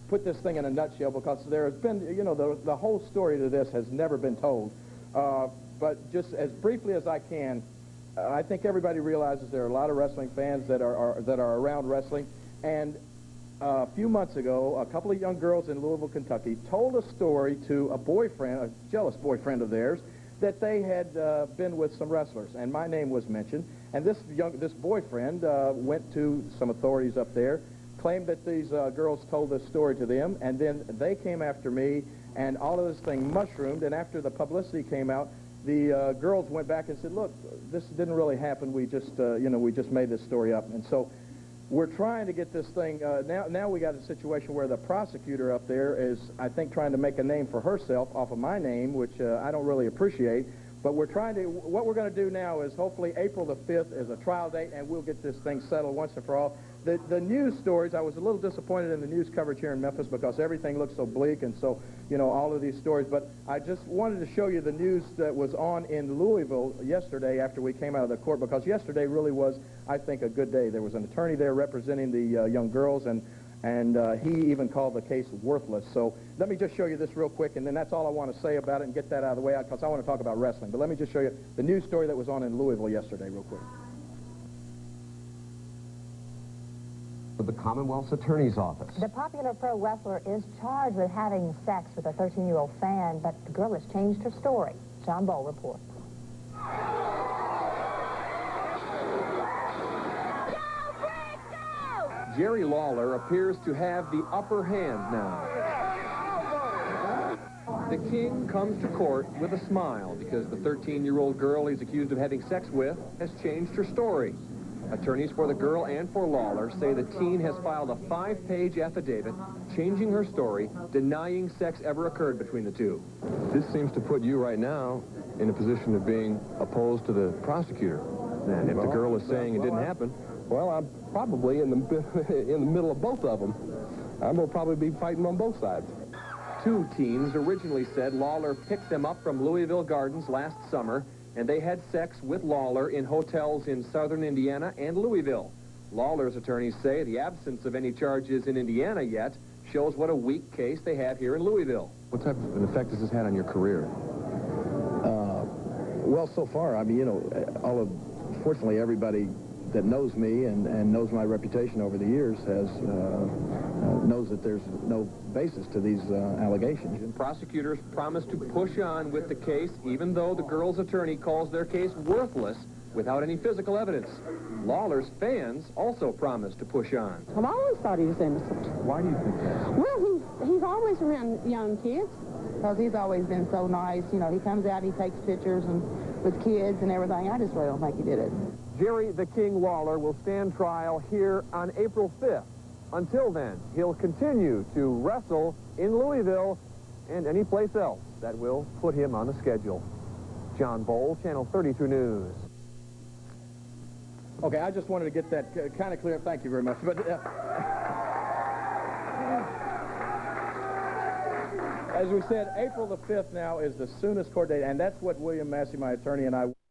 put this thing in a nutshell, because there has been, you know, the whole story to this has never been told. But just as briefly as I can, I think everybody realizes there are a lot of wrestling fans that are around wrestling. And a few months ago, a couple of young girls in Louisville, Kentucky, told a story to a boyfriend, a jealous boyfriend of theirs, that they had been with some wrestlers. And my name was mentioned. And this boyfriend went to some authorities up there, claimed that these girls told this story to them, and then they came after me, and all of this thing mushroomed. And after the publicity came out, the girls went back and said, look, this didn't really happen. We just, you know, we just made this story up. And so we're trying to get this thing, now we got a situation where the prosecutor up there is, I think, trying to make a name for herself off of my name, which I don't really appreciate. But we're trying to, what we're going to do now is hopefully April the 5th is a trial date, and we'll get this thing settled once and for all. The news stories, I was a little disappointed in the news coverage here in Memphis because everything looks so bleak, and so, you know, all of these stories. But I just wanted to show you the news that was on in Louisville yesterday after we came out of the court, because yesterday really was, I think, a good day. There was an attorney there representing the young girls, and he even called the case worthless. So let me just show you this real quick, and then that's all I want to say about it and get that out of the way, because I want to talk about wrestling. But let me just show you the news story that was on in Louisville yesterday real quick. The Commonwealth's Attorney's Office. The popular pro wrestler is charged with having sex with a 13-year-old fan, but the girl has changed her story. John Bowl reports. Jerry Lawler appears to have the upper hand now. The King comes to court with a smile because the 13-year-old girl he's accused of having sex with has changed her story. Attorneys for the girl and for Lawler say the teen has filed a 5-page affidavit changing her story, denying sex ever occurred between the two. This seems to put you right now in a position of being opposed to the prosecutor. And if the girl is saying it didn't happen... Well, I'm probably in the middle of both of them. I'm going to probably be fighting on both sides. Two teens originally said Lawler picked them up from Louisville Gardens last summer, and they had sex with Lawler in hotels in southern Indiana and Louisville. Lawler's attorneys say the absence of any charges in Indiana yet shows what a weak case they have here in Louisville. What type of an effect has this had on your career? Well, so far, I mean, you know, fortunately, everybody that knows me and knows my reputation over the years knows that there's no basis to these allegations. And prosecutors promise to push on with the case, even though the girl's attorney calls their case worthless without any physical evidence. Lawler's fans also promise to push on. I've always thought he was innocent. Why do you think that? Well, he's always around young kids. Because he's always been so nice. You know, he comes out, he takes pictures and with kids and everything. I just really don't think he did it. Jerry the King Lawler will stand trial here on April 5th. Until then, he'll continue to wrestle in Louisville and any place else that will put him on the schedule. John Bowl, Channel 32 News. Okay, I just wanted to get that kind of clear. Thank you very much. But as we said, April the 5th now is the soonest court date, and that's what William Massey, my attorney, and I